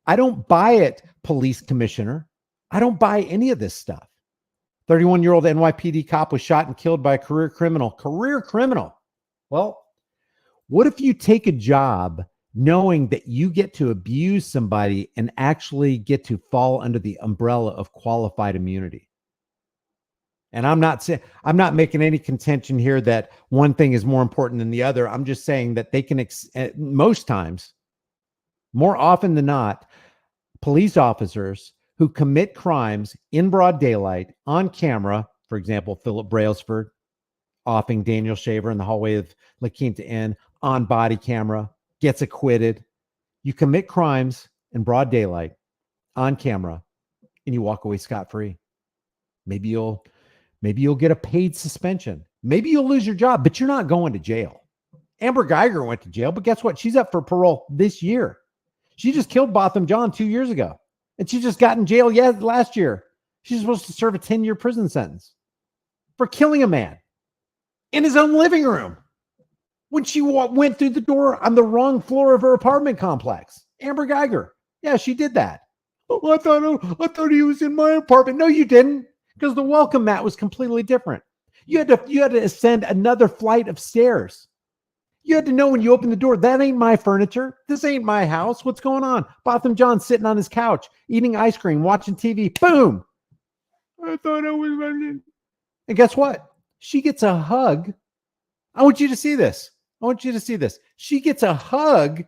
I don't buy it, police commissioner. I don't buy any of this stuff. 31-year-old NYPD cop was shot and killed by a career criminal. Career criminal. Well, what if you take a job knowing that you get to abuse somebody and actually get to fall under the umbrella of qualified immunity? And I'm not making any contention here that one thing is more important than the other. I'm just saying that they can, most times, more often than not, police officers who commit crimes in broad daylight on camera, for example, Philip Brailsford offing Daniel Shaver in the hallway of La Quinta Inn on body camera, gets acquitted. You commit crimes in broad daylight on camera and you walk away scot-free. Maybe you'll get a paid suspension. Maybe you'll lose your job, but you're not going to jail. Amber Geiger went to jail, but guess what? She's up for parole this year. She just killed Botham Jean 2 years ago, and she just got in jail last year. She's supposed to serve a 10-year prison sentence for killing a man in his own living room when she went through the door on the wrong floor of her apartment complex. Amber Geiger. Yeah, she did that. Oh, I thought he was in my apartment. No, you didn't, because the welcome mat was completely different. You had to ascend another flight of stairs. You had to know when you opened the door, that ain't my furniture. This ain't my house. What's going on? Botham John sitting on his couch, eating ice cream, watching TV. Boom. I thought I was running. And guess what? She gets a hug. I want you to see this. I want you to see this. She gets a hug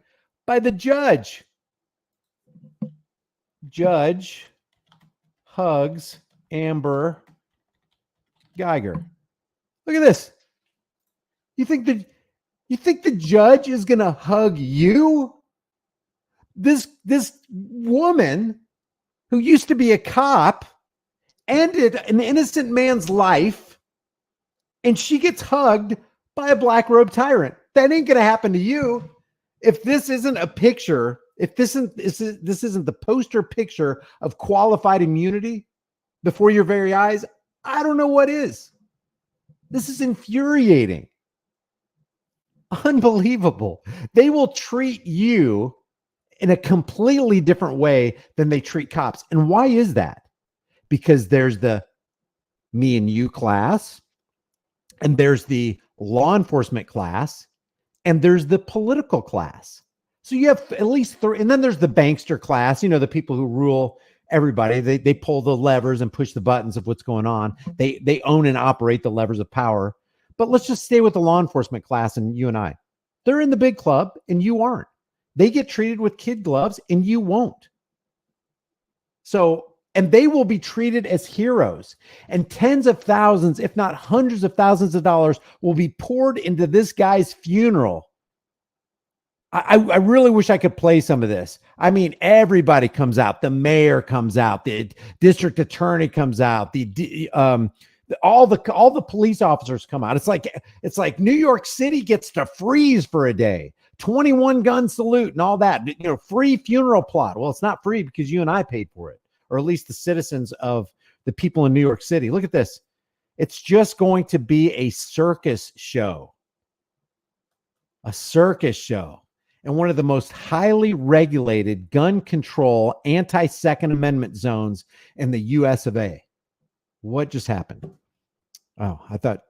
by the judge. Judge hugs Amber Guyger. Look at this. You think the judge is going to hug you? This woman who used to be a cop ended an innocent man's life, and she gets hugged by a black robe tyrant. That ain't going to happen to you. If this isn't a picture, if this isn't the poster picture of qualified immunity before your very eyes, I don't know what is. This is infuriating. Unbelievable. They will treat you in a completely different way than they treat cops. And why is that? Because there's the me and you class, and there's the law enforcement class, and there's the political class. So you have at least three, and then there's the bankster class, the people who rule everybody. They pull the levers and push the buttons of what's going on. They own and operate the levers of power. But let's just stay with the law enforcement class and you and I. They're in the big club and you aren't. They get treated with kid gloves and you won't. So, and they will be treated as heroes, and tens of thousands, if not hundreds of thousands of dollars will be poured into this guy's funeral. I really wish I could play some of this. I mean, everybody comes out. The mayor comes out. The district attorney comes out. All the police officers come out. It's like New York City gets to freeze for a day. 21 gun salute and all that. Free funeral plot. Well, it's not free because you and I paid for it, or at least the citizens of the people in New York City. Look at this. It's just going to be a circus show. A circus show. And one of the most highly regulated gun control, anti-Second Amendment zones in the US of A. What just happened? Oh, I thought,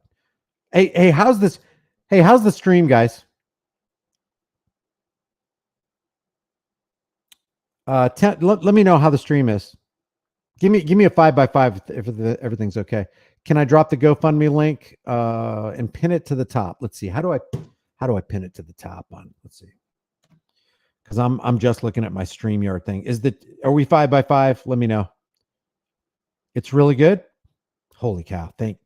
hey, how's this? Hey, how's the stream, guys? Let me know how the stream is. Give me a 5x5 if everything's okay. Can I drop the GoFundMe link and pin it to the top? Let's see. How do I pin it to the top on? Let's see. Because I'm just looking at my StreamYard thing. Are we 5x5? Let me know. It's really good. Holy cow! Thank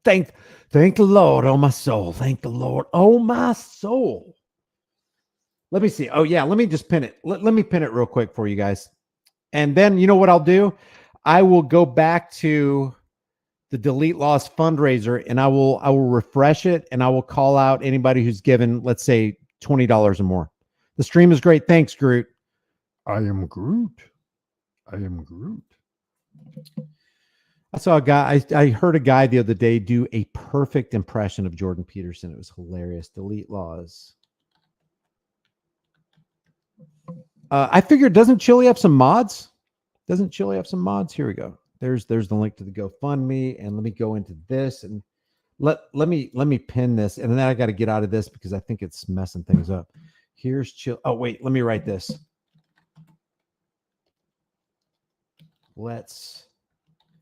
the Lord, oh my soul. Thank the Lord, oh my soul. Let me see. Oh yeah, let me just pin it. Let me pin it real quick for you guys, and then you know what I'll do? I will go back to the Delete Laws fundraiser, and I will refresh it, and I will call out anybody who's given, let's say, $20 or more. The stream is great. Thanks, Groot. I am Groot. I am Groot. I saw a guy, I heard a guy the other day do a perfect impression of Jordan Peterson. It was hilarious. Delete Laws. I figured, doesn't Chili have some mods? Doesn't Chili have some mods? Here we go. There's the link to the GoFundMe, and let me go into this and let me pin this, and then I got to get out of this because I think it's messing things up. Here's Chili. Oh wait, let me write this.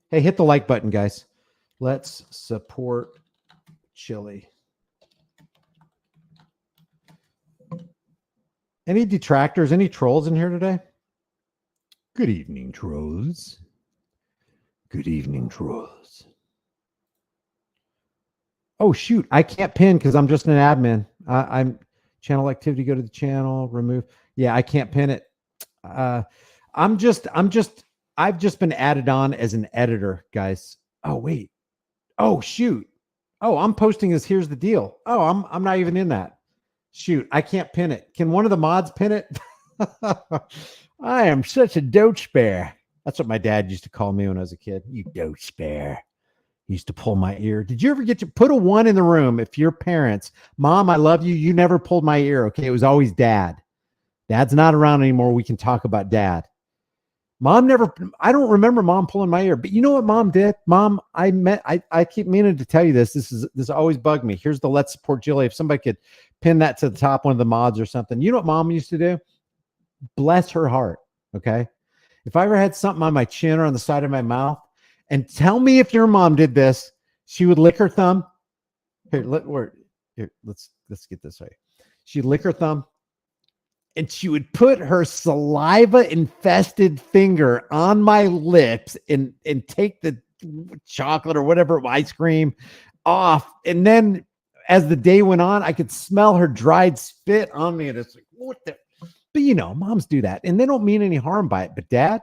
Hey, hit the like button, guys. Let's support Chili. Any detractors, any trolls in here today? Good evening, trolls. Good evening, trolls. Oh, shoot. I can't pin because I'm just an admin. I'm channel activity, go to the channel, remove. Yeah, I can't pin it. I've just been added on as an editor, guys. Oh, wait. Oh, shoot. Oh, I'm posting this. Here's the deal. Oh, I'm not even in that. Shoot, I can't pin it. Can one of the mods pin it? I am such a dote spare. That's what my dad used to call me when I was a kid. You dote spare. He used to pull my ear. Did you ever get to put a 1 in the room if your parents, Mom, I love you. You never pulled my ear. Okay. It was always Dad. Dad's not around anymore. We can talk about Dad. Mom never, I don't remember mom pulling my ear, but you know what mom did? Mom, I keep meaning to tell you this. This always bugged me. Here's the Let's Support Jilly. If somebody could pin that to the top, one of the mods or something. You know what mom used to do? Bless her heart. Okay. If I ever had something on my chin or on the side of my mouth, and tell me if your mom did this, she would lick her thumb. Here, let's get this right. She'd lick her thumb, and she would put her saliva infested finger on my lips and take the chocolate or whatever ice cream off. And then as the day went on, I could smell her dried spit on me. And it's like, what the? But you know, moms do that and they don't mean any harm by it. But dad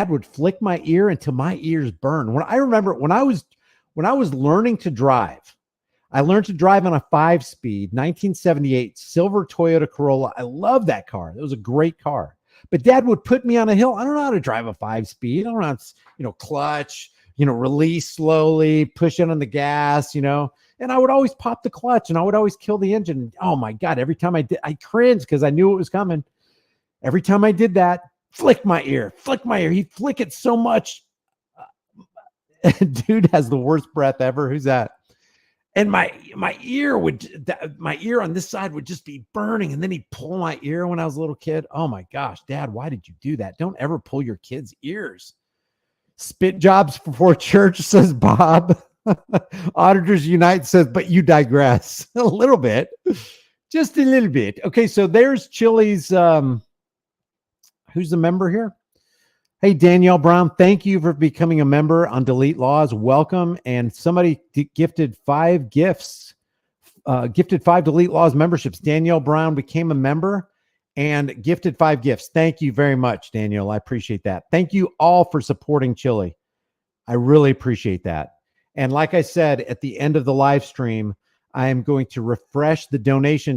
would flick my ear until my ears burn. When I remember when I was learning to drive, I learned to drive on a 5-speed 1978 silver Toyota Corolla. I love that car. It was a great car. But dad would put me on a hill. I don't know how to drive a 5-speed. I don't know how to, clutch, release slowly, push it on the gas, and I would always pop the clutch and I would always kill the engine. Oh my God. Every time I did, I cringed because I knew it was coming. Every time I did that, flick my ear. He'd flick it so much. Dude has the worst breath ever. Who's that? And my ear on this side would just be burning. And then he'd pull my ear when I was a little kid. Oh my gosh, Dad, why did you do that? Don't ever pull your kids' ears. Spit jobs before church, says Bob. Auditors Unite says, but you digress a little bit, just a little bit. Okay. So there's Chili's. Who's the member here? Hey, Danielle Brown, thank you for becoming a member on Delete Laws. Welcome. And somebody gifted 5 gifts, gifted 5 Delete Laws memberships. Danielle Brown became a member and gifted 5 gifts. Thank you very much, Danielle. I appreciate that. Thank you all for supporting Chili. I really appreciate that. And like I said, at the end of the live stream, I am going to refresh the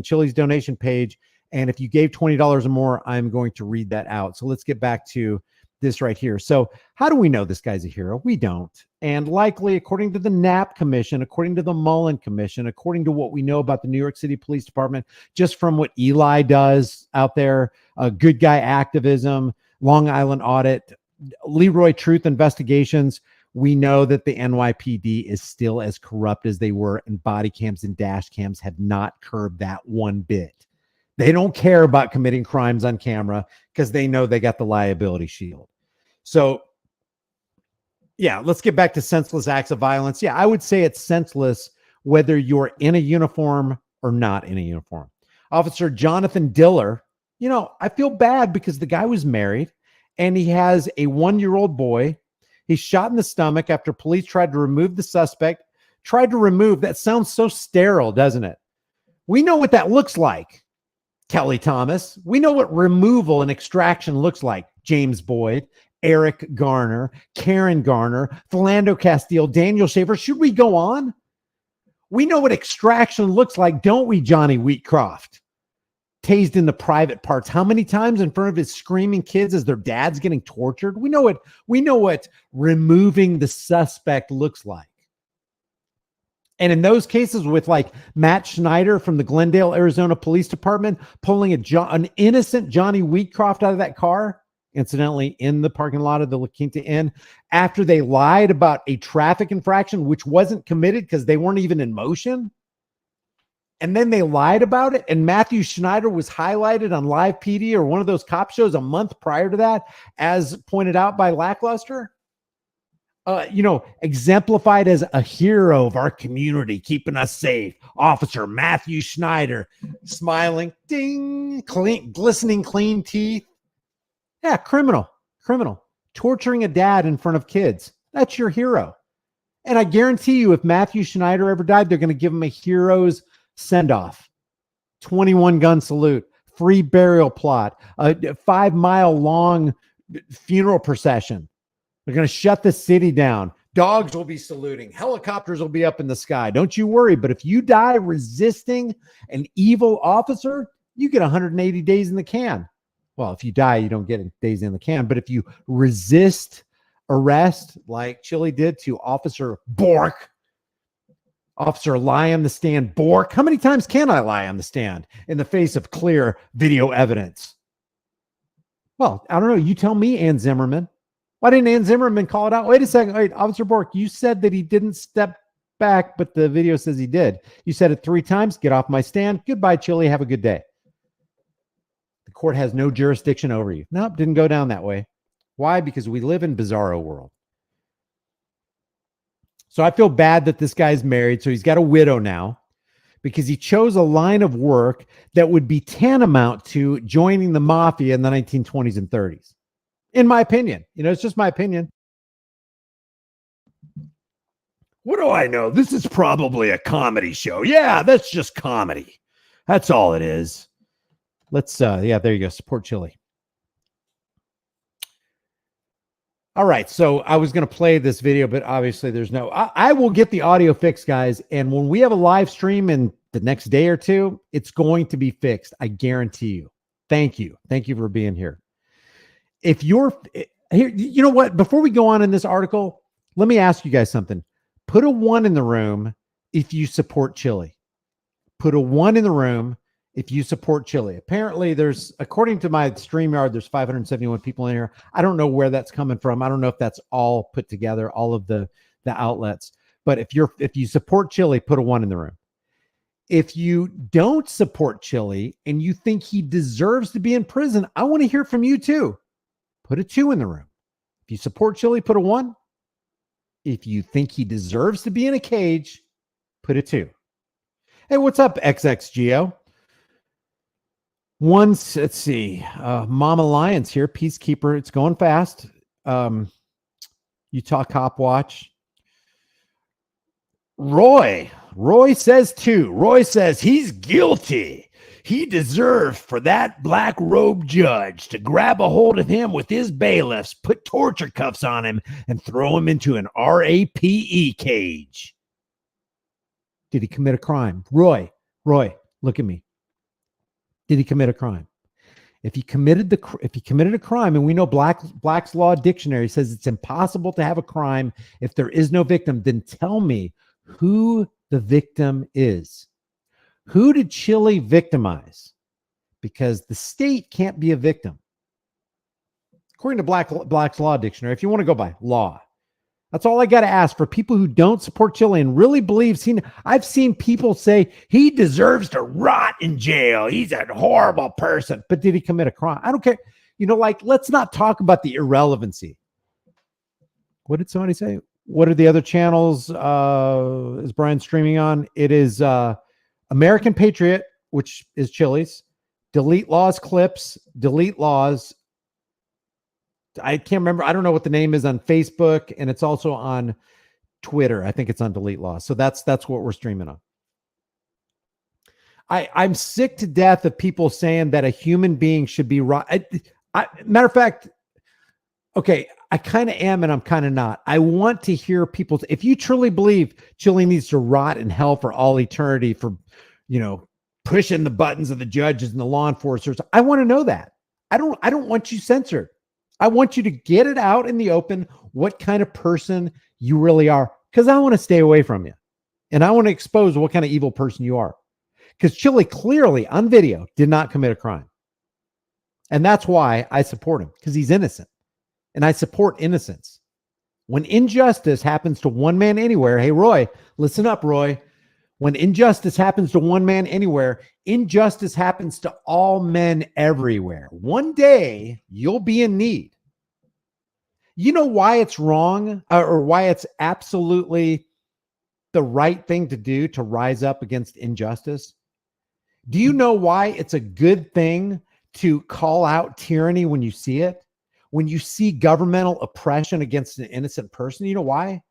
Chili's donation page. And if you gave $20 or more, I'm going to read that out. So let's get back to this right here. So how do we know this guy's a hero? We don't. And likely, according to the Knapp Commission, according to the Mullen Commission, according to what we know about the New York City Police Department, just from what Eli does out there, good guy activism, Long Island audit, Leroy Truth investigations, we know that the NYPD is still as corrupt as they were, and body cams and dash cams have not curbed that one bit. They don't care about committing crimes on camera because they know they got the liability shield. So, yeah, let's get back to senseless acts of violence. Yeah, I would say it's senseless whether you're in a uniform or not in a uniform. Officer Jonathan Diller, I feel bad because the guy was married and he has a 1-year-old boy. He's shot in the stomach after police tried to remove the suspect. That sounds so sterile, doesn't it? We know what that looks like. Kelly Thomas. We know what removal and extraction looks like. James Boyd, Eric Garner, Karen Garner, Philando Castile, Daniel Schaefer. Should we go on? We know what extraction looks like, don't we, Johnny Wheatcroft? Tased in the private parts. How many times in front of his screaming kids as their dad's getting tortured? We know what removing the suspect looks like. And in those cases with like Matt Schneider from the Glendale, Arizona Police Department, pulling an innocent Johnny Wheatcroft out of that car, incidentally in the parking lot of the La Quinta Inn, after they lied about a traffic infraction, which wasn't committed because they weren't even in motion. And then they lied about it. And Matthew Schneider was highlighted on Live PD or one of those cop shows a month prior to that, as pointed out by Lackluster. Exemplified as a hero of our community, keeping us safe. Officer Matthew Schneider, smiling, ding, clean, glistening, clean teeth. Yeah, criminal, torturing a dad in front of kids. That's your hero. And I guarantee you, if Matthew Schneider ever died, they're going to give him a hero's send-off. 21 gun salute, free burial plot, a 5-mile long funeral procession. They're going to shut the city down. Dogs will be saluting. Helicopters will be up in the sky. Don't you worry. But if you die resisting an evil officer, you get 180 days in the can. Well, if you die, you don't get days in the can. But if you resist arrest, like Chili did to Officer Bork, Officer lie on the stand, Bork. How many times can I lie on the stand in the face of clear video evidence? Well, I don't know. You tell me, Ann Zimmerman. Why didn't Ann Zimmerman call it out? Wait a second. Wait, Officer Bork, you said that he didn't step back, but the video says he did. You said it 3 times. Get off my stand. Goodbye, Chili. Have a good day. The court has no jurisdiction over you. Nope, didn't go down that way. Why? Because we live in bizarro world. So I feel bad that this guy's married. So he's got a widow now because he chose a line of work that would be tantamount to joining the mafia in the 1920s and 30s. In my opinion, it's just my opinion. What do I know? This is probably a comedy show. Yeah, that's just comedy. That's all it is. Let's, yeah, there you go. Support Chili. All right, so I was going to play this video, but obviously there's no, I will get the audio fixed, guys. And when we have a live stream in the next day or two, it's going to be fixed. I guarantee you. Thank you. Thank you for being here. If you're here, you know what? Before we go on in this article, let me ask you guys something. Put a 1 in the room if you support Chili. Put a 1 in the room if you support Chili. Apparently there's, according to my StreamYard, there's 571 people in here. I don't know where that's coming from. I don't know if that's all put together, all of the outlets. But if you support Chili, put a 1 in the room. If you don't support Chili and you think he deserves to be in prison, I want to hear from you too. Put a 2 in the room. If you support Chili, put a 1. If you think he deserves to be in a cage, put a 2. Hey, what's up, XXGeo? Let's see. Mama Lions here, Peacekeeper. It's going fast. Utah Cop Watch. Roy says 2. Roy says he's guilty. He deserves for that black robe judge to grab a hold of him with his bailiffs, put torture cuffs on him, and throw him into an RAPE cage. Did he commit a crime? Roy, look at me. Did he commit a crime? If he committed a crime, and we know Black's Law Dictionary says it's impossible to have a crime if there is no victim, then tell me who the victim is. Who did Chili victimize? Because the state can't be a victim. According to Black's Law Dictionary, if you want to go by law, that's all I got to ask for people who don't support Chili and really believe. I've seen people say he deserves to rot in jail. He's a horrible person. But did he commit a crime? I don't care. Let's not talk about the irrelevancy. What did somebody say? What are the other channels is Brian streaming on? It is American Patriot, which is Chili's. Delete Laws Clips. Delete Laws. I can't remember. I don't know what the name is on Facebook, and it's also on Twitter. I think it's on Delete Laws. So that's what we're streaming on. I'm sick to death of people saying that a human being should be right. Matter of fact, okay, I kind of am and I'm kind of not. I want to hear people. If you truly believe Chili needs to rot in hell for all eternity for, pushing the buttons of the judges and the law enforcers, I want to know that. I don't want you censored. I want you to get it out in the open what kind of person you really are, because I want to stay away from you. And I want to expose what kind of evil person you are. Because Chili clearly on video did not commit a crime. And that's why I support him, because he's innocent. And I support innocence. When injustice happens to one man anywhere, hey, Roy, listen up, Roy. When injustice happens to one man anywhere, injustice happens to all men everywhere. One day, you'll be in need. You know why it's wrong or why it's absolutely the right thing to do to rise up against injustice? Do you know why it's a good thing to call out tyranny when you see it? When you see governmental oppression against an innocent person, you know why?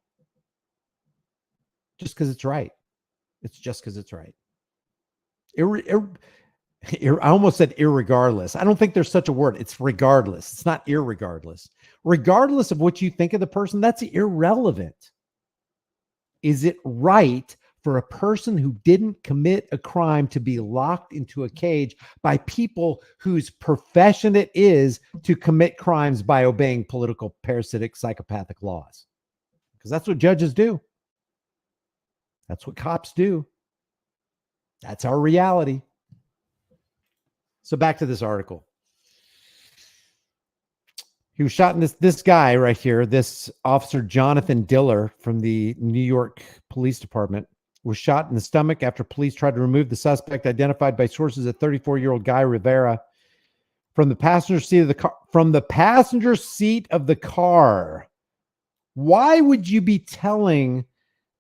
Just because it's right. It's just because it's right. I almost said irregardless. I don't think there's such a word. It's regardless. It's not irregardless. Regardless of what you think of the person, that's irrelevant. Is it right for a person who didn't commit a crime to be locked into a cage by people whose profession it is to commit crimes by obeying political, parasitic, psychopathic laws? Because that's what judges do. That's what cops do. That's our reality. So back to this article. He was shot in this guy right here, this officer Jonathan Diller from the New York Police Department was shot in the stomach after police tried to remove the suspect, identified by sources as 34-year-old Guy Rivera, from the passenger seat of the car. From the passenger seat of the car. Why would you be telling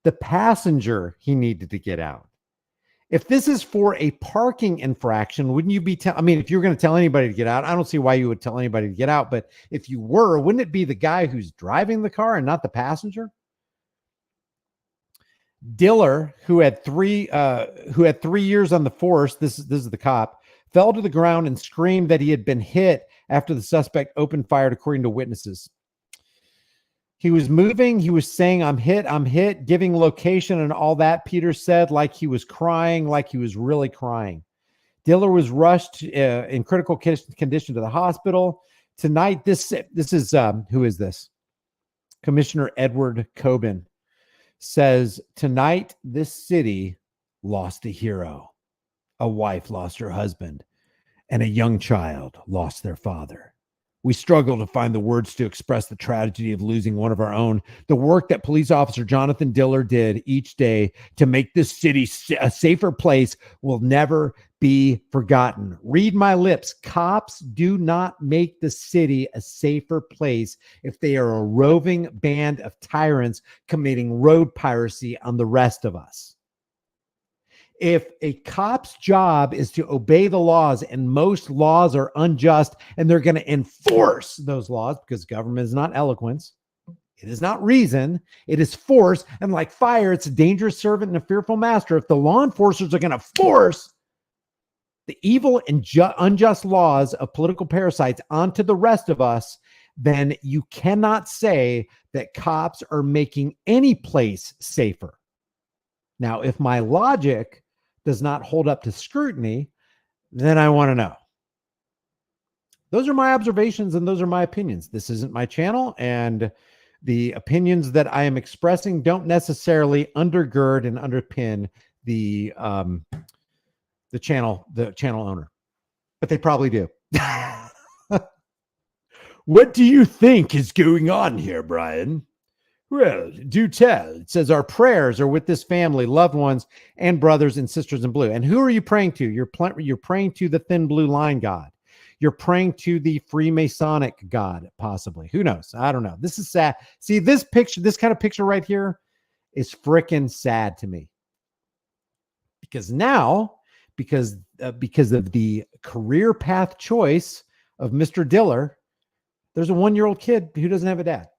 the passenger he needed to get out? If this is for a parking infraction, wouldn't you be I mean, if you're going to tell anybody to get out, I don't see why you would tell anybody to get out. But if you were, wouldn't it be the guy who's driving the car and not the passenger? Diller, who had 3 years on the force, this is the cop, fell to the ground and screamed that he had been hit after the suspect opened fire, according to witnesses. He was moving. He was saying, I'm hit, giving location and all that, Peter said, like he was crying, like he was really crying. Diller was rushed in critical condition to the hospital. Tonight, this is, who is this? Commissioner Edward Coben says, tonight, this city lost a hero. A wife lost her husband, and a young child lost their father. We struggle to find the words to express the tragedy of losing one of our own. The work that police officer Jonathan Diller did each day to make this city a safer place will never be forgotten. Read my lips. Cops do not make the city a safer place if they are a roving band of tyrants committing road piracy on the rest of us. If a cop's job is to obey the laws, and most laws are unjust, and they're going to enforce those laws, because government is not eloquence, it is not reason, it is force. And like fire, it's a dangerous servant and a fearful master. If the law enforcers are going to force the evil and unjust laws of political parasites onto the rest of us, then you cannot say that cops are making any place safer. Now, if my logic does not hold up to scrutiny, then I want to know. Those are my observations and those are my opinions. This isn't my channel, and the opinions that I am expressing don't necessarily undergird and underpin the channel owner, but they probably do. What do you think is going on here, Brian? Well, do tell. It says our prayers are with this family, loved ones, and brothers and sisters in blue. And who are you praying to? You're praying to the thin blue line God. You're praying to the Freemasonic God, possibly. Who knows? I don't know. This is sad. See, this picture, this kind of picture right here is freaking sad to me. Because now, because of the career path choice of Mr. Diller, there's a 1-year-old kid who doesn't have a dad.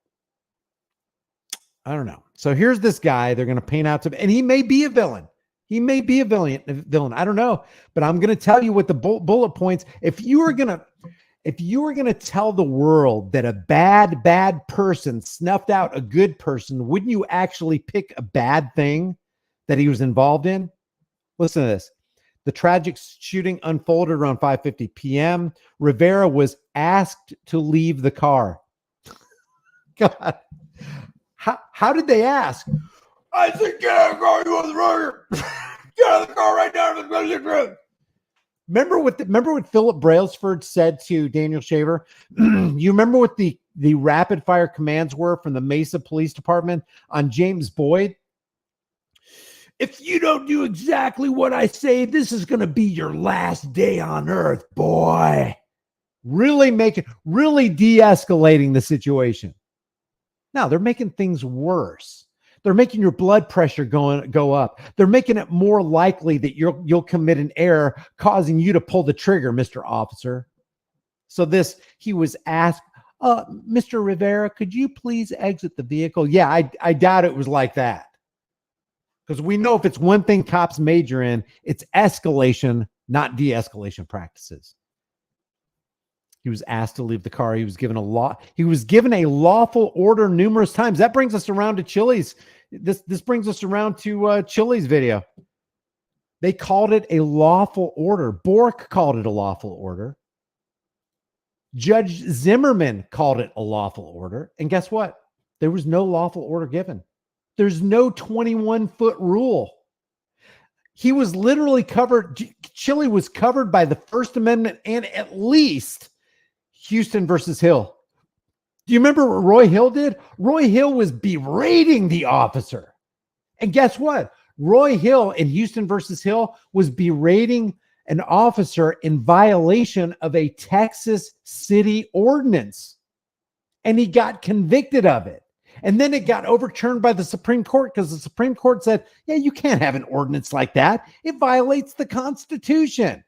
I don't know. So here's this guy they're going to paint out to, and he may be a villain. He may be a villain. I don't know, but I'm going to tell you what the bullet points. If you were going to tell the world that a bad person snuffed out a good person, wouldn't you actually pick a bad thing that he was involved in? Listen to this. The tragic shooting unfolded around 5:50 p.m. Rivera was asked to leave the car. God. How did they ask? I said, get out of the car. You want the road? Get out of the car right now. Remember what Philip Brailsford said to Daniel Shaver? You remember what the rapid fire commands were from the Mesa Police Department on James Boyd? If you don't do exactly what I say, this is going to be your last day on earth, boy. Really de-escalating the situation. Now they're making things worse. They're making your blood pressure go up. They're making it more likely that you'll commit an error, causing you to pull the trigger, Mr. Officer. So he was asked, Mr. Rivera, could you please exit the vehicle? Yeah, I doubt it was like that. Because we know if it's one thing cops major in, it's escalation, not de-escalation practices. He was asked to leave the car. He was given a lawful order numerous times. That brings us around to Chili's. This brings us around to Chili's video. They called it a lawful order. Bork called it a lawful order. Judge Zimmerman called it a lawful order. And guess what? There was no lawful order given. There's no 21-foot rule. He was literally covered. Chili was covered by the First Amendment and at least Houston versus Hill. Do you remember what Roy Hill did? Roy Hill was berating the officer. And guess what? Roy Hill in Houston versus Hill was berating an officer in violation of a Texas city ordinance. And he got convicted of it. And then it got overturned by the Supreme Court because the Supreme Court said, yeah, you can't have an ordinance like that. It violates the Constitution.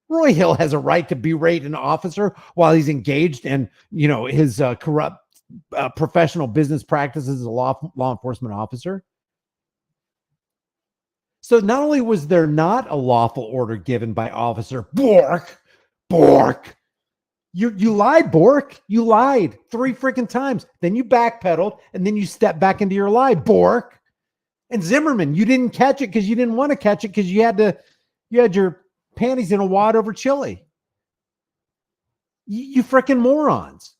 Roy Hill has a right to berate an officer while he's engaged in, his corrupt professional business practices as a law enforcement officer. So not only was there not a lawful order given by Officer Bork, you lied, Bork. You lied 3 freaking times. Then you backpedaled, and then you stepped back into your lie, Bork. And Zimmerman, you didn't catch it because you didn't want to catch it because you had your panties in a wad over chili. You freaking morons.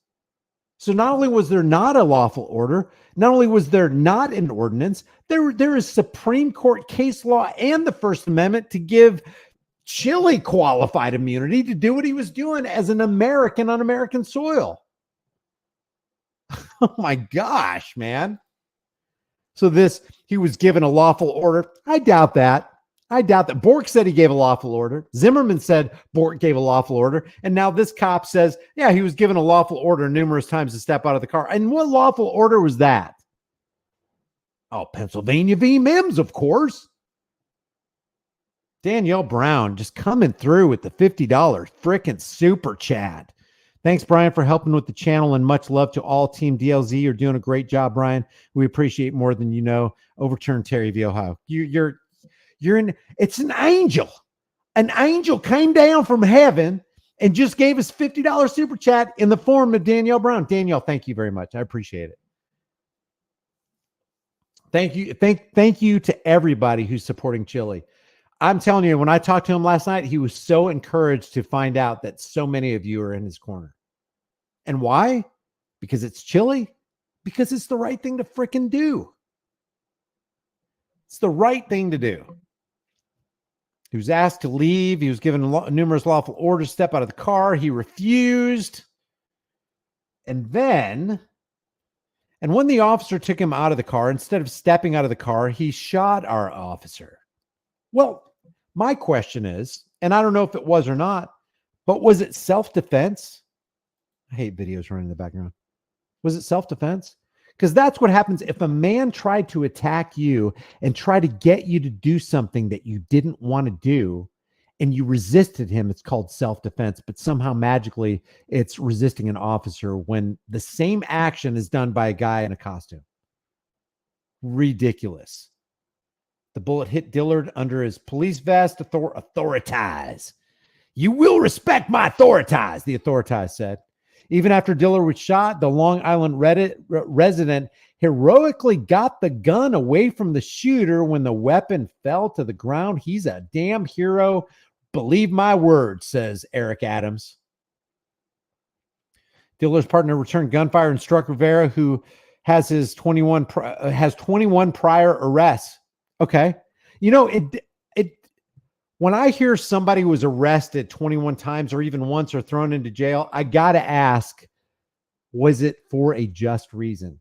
So not only was there not a lawful order, not only was there not an ordinance, there is Supreme Court case law and the First Amendment to give Chili qualified immunity to do what he was doing as an American on American soil. Oh my gosh, man. So he was given a lawful order. I doubt that. Bork said he gave a lawful order. Zimmerman said Bork gave a lawful order. And now this cop says, yeah, he was given a lawful order numerous times to step out of the car. And what lawful order was that? Oh, Pennsylvania v. Mims, of course. Danielle Brown just coming through with the $50 frickin' super chat. Thanks, Brian, for helping with the channel, and much love to all Team DLZ. You're doing a great job, Brian. We appreciate more than you know. Overturn Terry v. Ohio. It's an angel. An angel came down from heaven and just gave us $50 super chat in the form of Danielle Brown. Danielle, thank you very much. I appreciate it. Thank you. Thank you to everybody who's supporting Chili. I'm telling you, when I talked to him last night, he was so encouraged to find out that so many of you are in his corner. And why? Because it's Chili? Because it's the right thing to freaking do. It's the right thing to do. He was asked to leave. He was given numerous lawful orders to step out of the car. He refused. And when the officer took him out of the car, instead of stepping out of the car, he shot our officer. Well, my question is, and I don't know if it was or not, but was it self-defense? I hate videos running in the background. Was it self-defense? Because that's what happens if a man tried to attack you and try to get you to do something that you didn't want to do, and you resisted him. It's called self-defense, but somehow magically it's resisting an officer when the same action is done by a guy in a costume. Ridiculous. The bullet hit Dillard under his police vest. Authorize. You will respect my authorize, the authorize said. Even after Dillard was shot, the Long Island resident heroically got the gun away from the shooter when the weapon fell to the ground. He's a damn hero. Believe my word, says Eric Adams. Dillard's partner returned gunfire and struck Rivera, who has 21 prior arrests. Okay. When I hear somebody was arrested 21 times or even once or thrown into jail, I got to ask, was it for a just reason?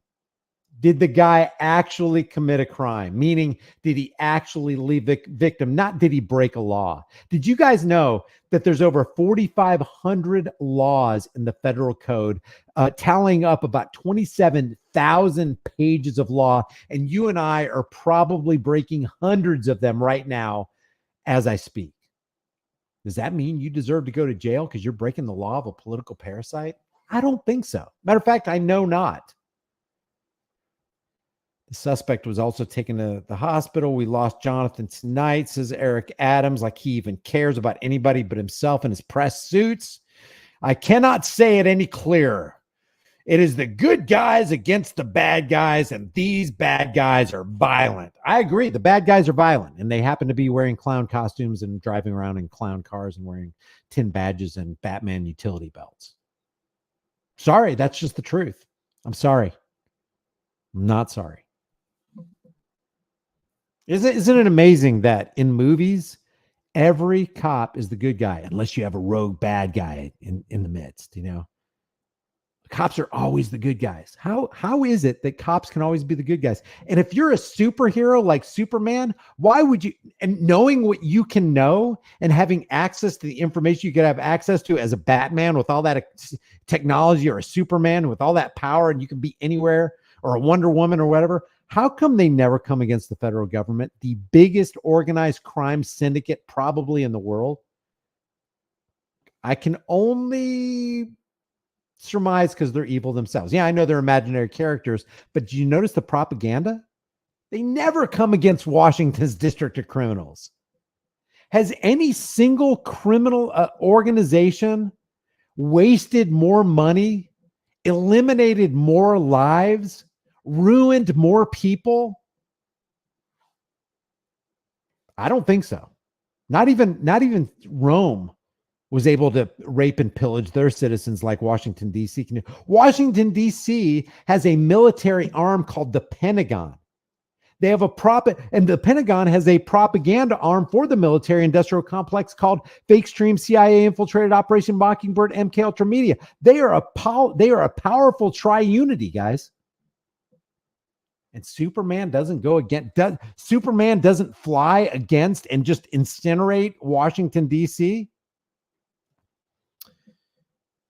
Did the guy actually commit a crime? Meaning, did he actually leave the victim? Not did he break a law? Did you guys know that there's over 4,500 laws in the federal code, tallying up about 27,000 pages of law, and you and I are probably breaking hundreds of them right now as I speak? Does that mean you deserve to go to jail because you're breaking the law of a political parasite? I don't think so. Matter of fact, I know not. The suspect was also taken to the hospital. We lost Jonathan tonight, says Eric Adams, like he even cares about anybody but himself and his press suits. I cannot say it any clearer. It is the good guys against the bad guys, and these bad guys are violent. I agree. The bad guys are violent, and they happen to be wearing clown costumes and driving around in clown cars and wearing tin badges and Batman utility belts. Sorry, that's just the truth. I'm sorry. I'm not sorry. Isn't it amazing that in movies, every cop is the good guy, unless you have a rogue bad guy in the midst, Cops are always the good guys. How is it that cops can always be the good guys? And if you're a superhero like Superman, why would you, and knowing what you can know and having access to the information you could have access to as a Batman with all that technology, or a Superman with all that power, and you can be anywhere, or a Wonder Woman or whatever, how come they never come against the federal government, the biggest organized crime syndicate probably in the world? I can only surmise because they're evil themselves. Yeah, I know they're imaginary characters, but did you notice the propaganda? They never come against Washington's District of Criminals. Has any single criminal organization wasted more money, eliminated more lives, ruined more people? I don't think so. Not even Rome was able to rape and pillage their citizens like Washington, D.C. can do. Washington, D.C. has a military arm called the Pentagon. They have and the Pentagon has a propaganda arm for the military industrial complex called Fake Stream, CIA infiltrated Operation Mockingbird, MK Ultra Media. They are a powerful triunity, guys. And Superman doesn't go against, Superman doesn't fly against and just incinerate Washington, D.C.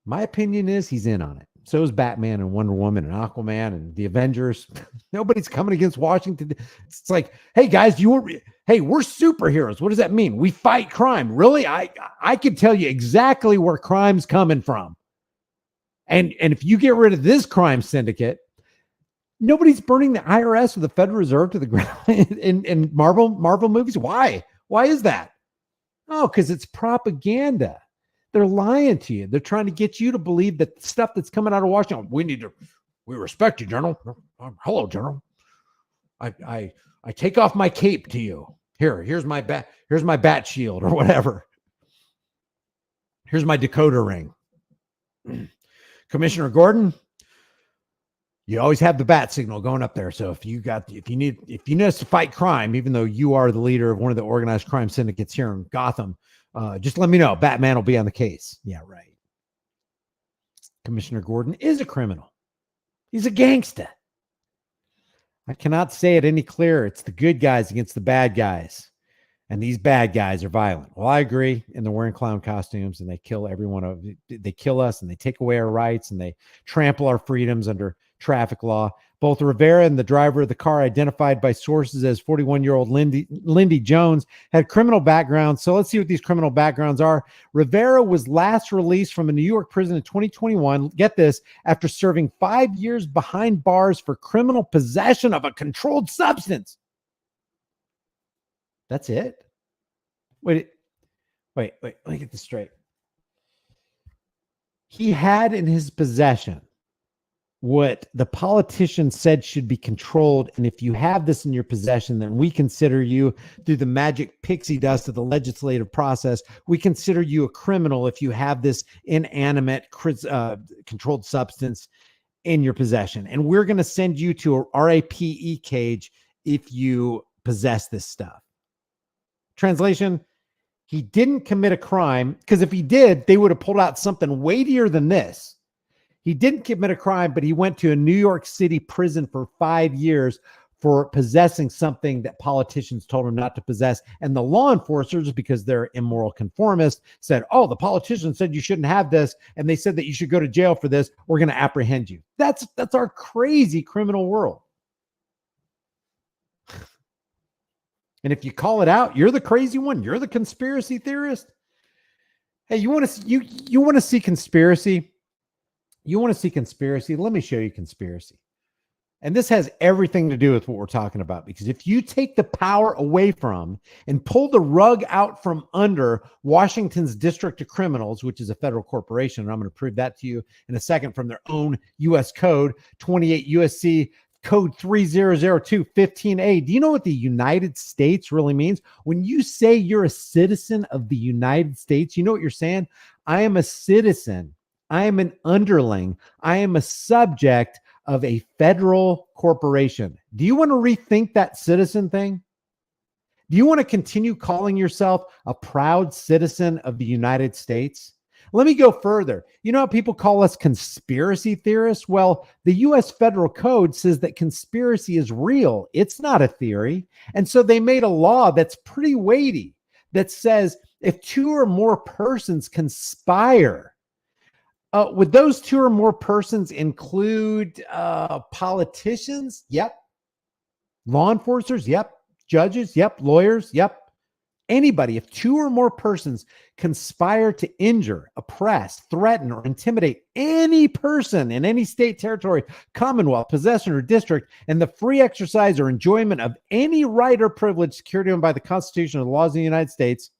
My opinion is he's in on it. So is Batman and Wonder Woman and Aquaman and the Avengers. Nobody's coming against Washington. It's like, hey guys, we're superheroes. What does that mean? We fight crime. Really? I can tell you exactly where crime's coming from. And if you get rid of this crime syndicate, nobody's burning the IRS or the Federal Reserve to the ground in Marvel movies. Why? Why is that? Oh, because it's propaganda. They're lying to you. They're trying to get you to believe that stuff that's coming out of Washington. We respect you, General. Hello, General. I take off my cape to you. Here's my bat shield or whatever. Here's my decoder ring. Commissioner Gordon, you always have the bat signal going up there. So if you need us to fight crime, even though you are the leader of one of the organized crime syndicates here in Gotham, just let me know. Batman will be on the case. Yeah, right. Commissioner Gordon is a criminal. He's a gangster. I cannot say it any clearer. It's the good guys against the bad guys. And these bad guys are violent. Well, I agree. And they're wearing clown costumes and they kill everyone. They kill us and they take away our rights and they trample our freedoms under traffic law. Both Rivera and the driver of the car, identified by sources as 41-year-old Lindy Jones, had criminal backgrounds. So let's see what these criminal backgrounds are. Rivera was last released from a New York prison in 2021. Get this, after serving 5 years behind bars for criminal possession of a controlled substance. That's it? Wait, let me get this straight. He had in his possession what the politician said should be controlled. And if you have this in your possession, then we consider you, through the magic pixie dust of the legislative process, we consider you a criminal if you have this inanimate controlled substance in your possession. And we're going to send you to a RAPE cage if you possess this stuff. Translation, he didn't commit a crime, because if he did, they would have pulled out something weightier than this. He didn't commit a crime, but he went to a New York City prison for 5 years for possessing something that politicians told him not to possess. And the law enforcers, because they're immoral conformists, said, oh, the politician said you shouldn't have this, and they said that you should go to jail for this. We're going to apprehend you. That's our crazy criminal world. And if you call it out, you're the crazy one. You're the conspiracy theorist. Hey, you want to see conspiracy? You want to see conspiracy? Let me show you conspiracy. And this has everything to do with what we're talking about, because if you take the power away from and pull the rug out from under Washington's District of Criminals, which is a federal corporation, and I'm going to prove that to you in a second from their own U.S. code, 28 U.S.C. Code 3002 15A. Do you know what the United States really means? When you say you're a citizen of the United States, you know what you're saying? I am a citizen. I am an underling. I am a subject of a federal corporation. Do you want to rethink that citizen thing? Do you want to continue calling yourself a proud citizen of the United States? Let me go further. You know how people call us conspiracy theorists? Well, the US federal code says that conspiracy is real. It's not a theory. And so they made a law that's pretty weighty that says if two or more persons conspire, would those two or more persons include politicians? Yep. Law enforcers? Yep. Judges? Yep. Lawyers? Yep. Anybody, if two or more persons conspire to injure, oppress, threaten, or intimidate any person in any state, territory, commonwealth, possession, or district, and the free exercise or enjoyment of any right or privilege secured to them by the Constitution or the laws of the United States, ...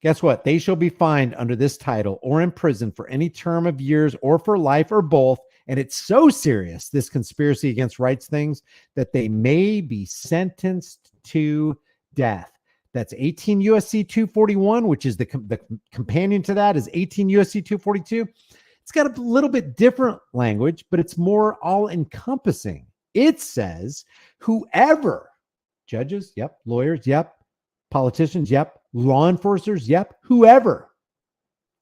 Guess what? They shall be fined under this title or imprisoned for any term of years or for life or both. And it's so serious, this conspiracy against rights things, that they may be sentenced to death. That's 18 USC 241, which is the companion to that is 18 USC 242. It's got a little bit different language, but it's more all encompassing. It says whoever, judges, yep, lawyers, yep, politicians, yep, law enforcers, yep, whoever,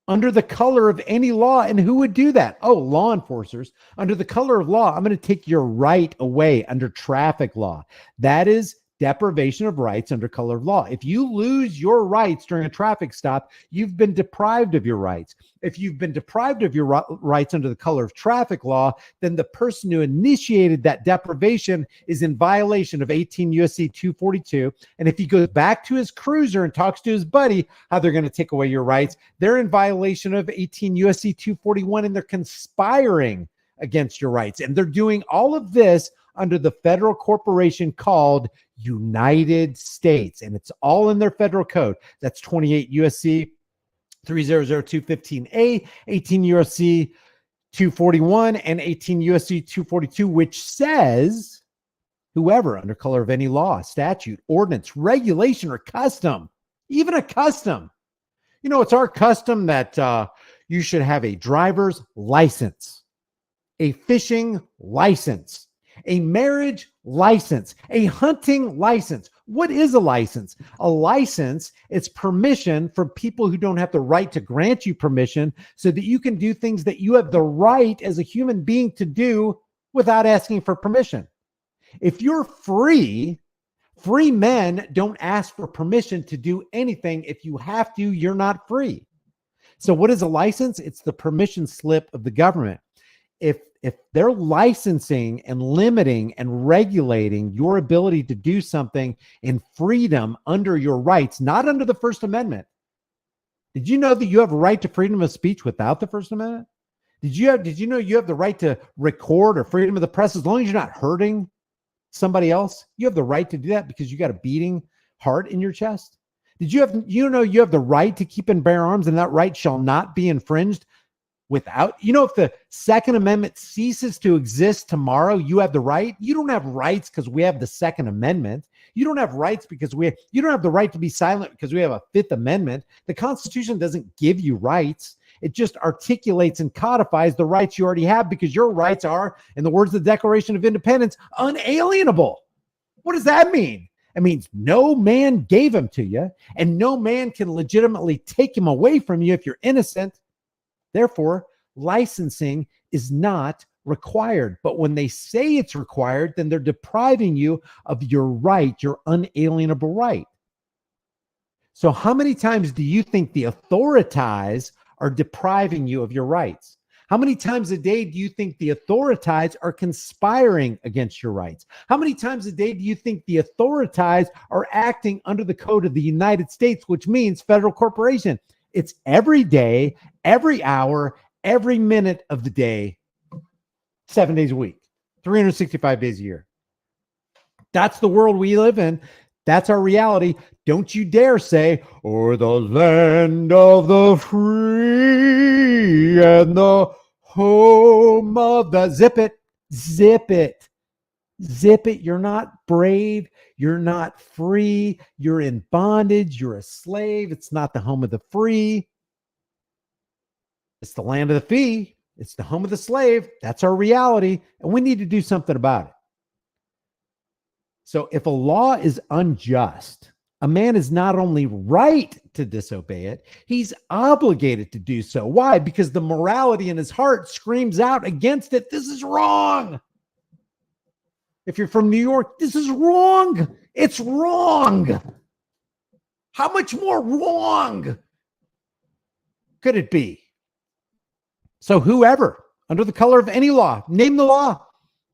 under the color of any law. And who would do that? Oh, law enforcers. Under the color of law, I'm going to take your right away under traffic law. That is deprivation of rights under color of law. If you lose your rights during a traffic stop, you've been deprived of your rights. If you've been deprived of your rights under the color of traffic law, then the person who initiated that deprivation is in violation of 18 USC 242. And if he goes back to his cruiser and talks to his buddy how they're going to take away your rights, they're in violation of 18 USC 241, and they're conspiring against your rights. And they're doing all of this under the federal corporation called United States. And it's all in their federal code. That's 28 USC 300215A, 18 USC 241, and 18 USC 242, which says whoever under color of any law, statute, ordinance, regulation, or custom, even a custom. You know, it's our custom that you should have a driver's license, a fishing license, a marriage license, a hunting license. What is a license? A license, it's permission for people who don't have the right to grant you permission so that you can do things that you have the right as a human being to do without asking for permission. If you're free, free men don't ask for permission to do anything. If you have to, you're not free. So what is a license? It's the permission slip of the government. If they're licensing and limiting and regulating your ability to do something in freedom under your rights, not under the First Amendment. Did you know that you have a right to freedom of speech without the First Amendment? Did you know you have the right to record or freedom of the press as long as you're not hurting somebody else? You have the right to do that because you got a beating heart in your chest. You know you have the right to keep and bear arms, and that right shall not be infringed without, if the Second Amendment ceases to exist tomorrow, you have the right. You don't have rights because we have the Second Amendment. You don't have rights because you don't have the right to be silent because we have a Fifth Amendment. The Constitution doesn't give you rights. It just articulates and codifies the rights you already have because your rights are, in the words of the Declaration of Independence, unalienable. What does that mean? It means no man gave them to you, and no man can legitimately take them away from you if you're innocent. Therefore, licensing is not required. But when they say it's required, then they're depriving you of your right, your unalienable right. So how many times do you think the authorities are depriving you of your rights? How many times a day do you think the authorities are conspiring against your rights? How many times a day do you think the authorities are acting under the code of the United States, which means federal corporation? It's every day, every hour, every minute of the day, 7 days a week, 365 days a year. That's the world we live in. That's our reality. Don't you dare say, or the land of the free and the home of the zip it, zip it, zip it. You're not brave. You're not free. You're in bondage. You're a slave. It's not the home of the free. It's the land of the fee. It's the home of the slave. That's our reality. And we need to do something about it. So if a law is unjust, A man is not only right to disobey it, he's obligated to do so. Why? Because the morality in his heart screams out against it. This is wrong. If you're from New York, this is wrong. It's wrong. How much more wrong could it be? So whoever, under the color of any law, name the law.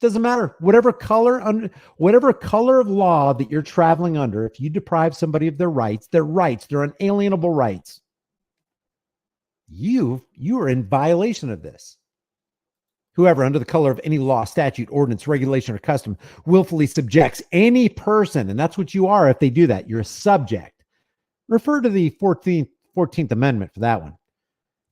Doesn't matter. Whatever color of law that you're traveling under, if you deprive somebody of their rights, their unalienable rights, you are in violation of this. Whoever, under the color of any law, statute, ordinance, regulation, or custom, willfully subjects any person, and that's what you are if they do that. You're a subject. Refer to the 14th Amendment for that one.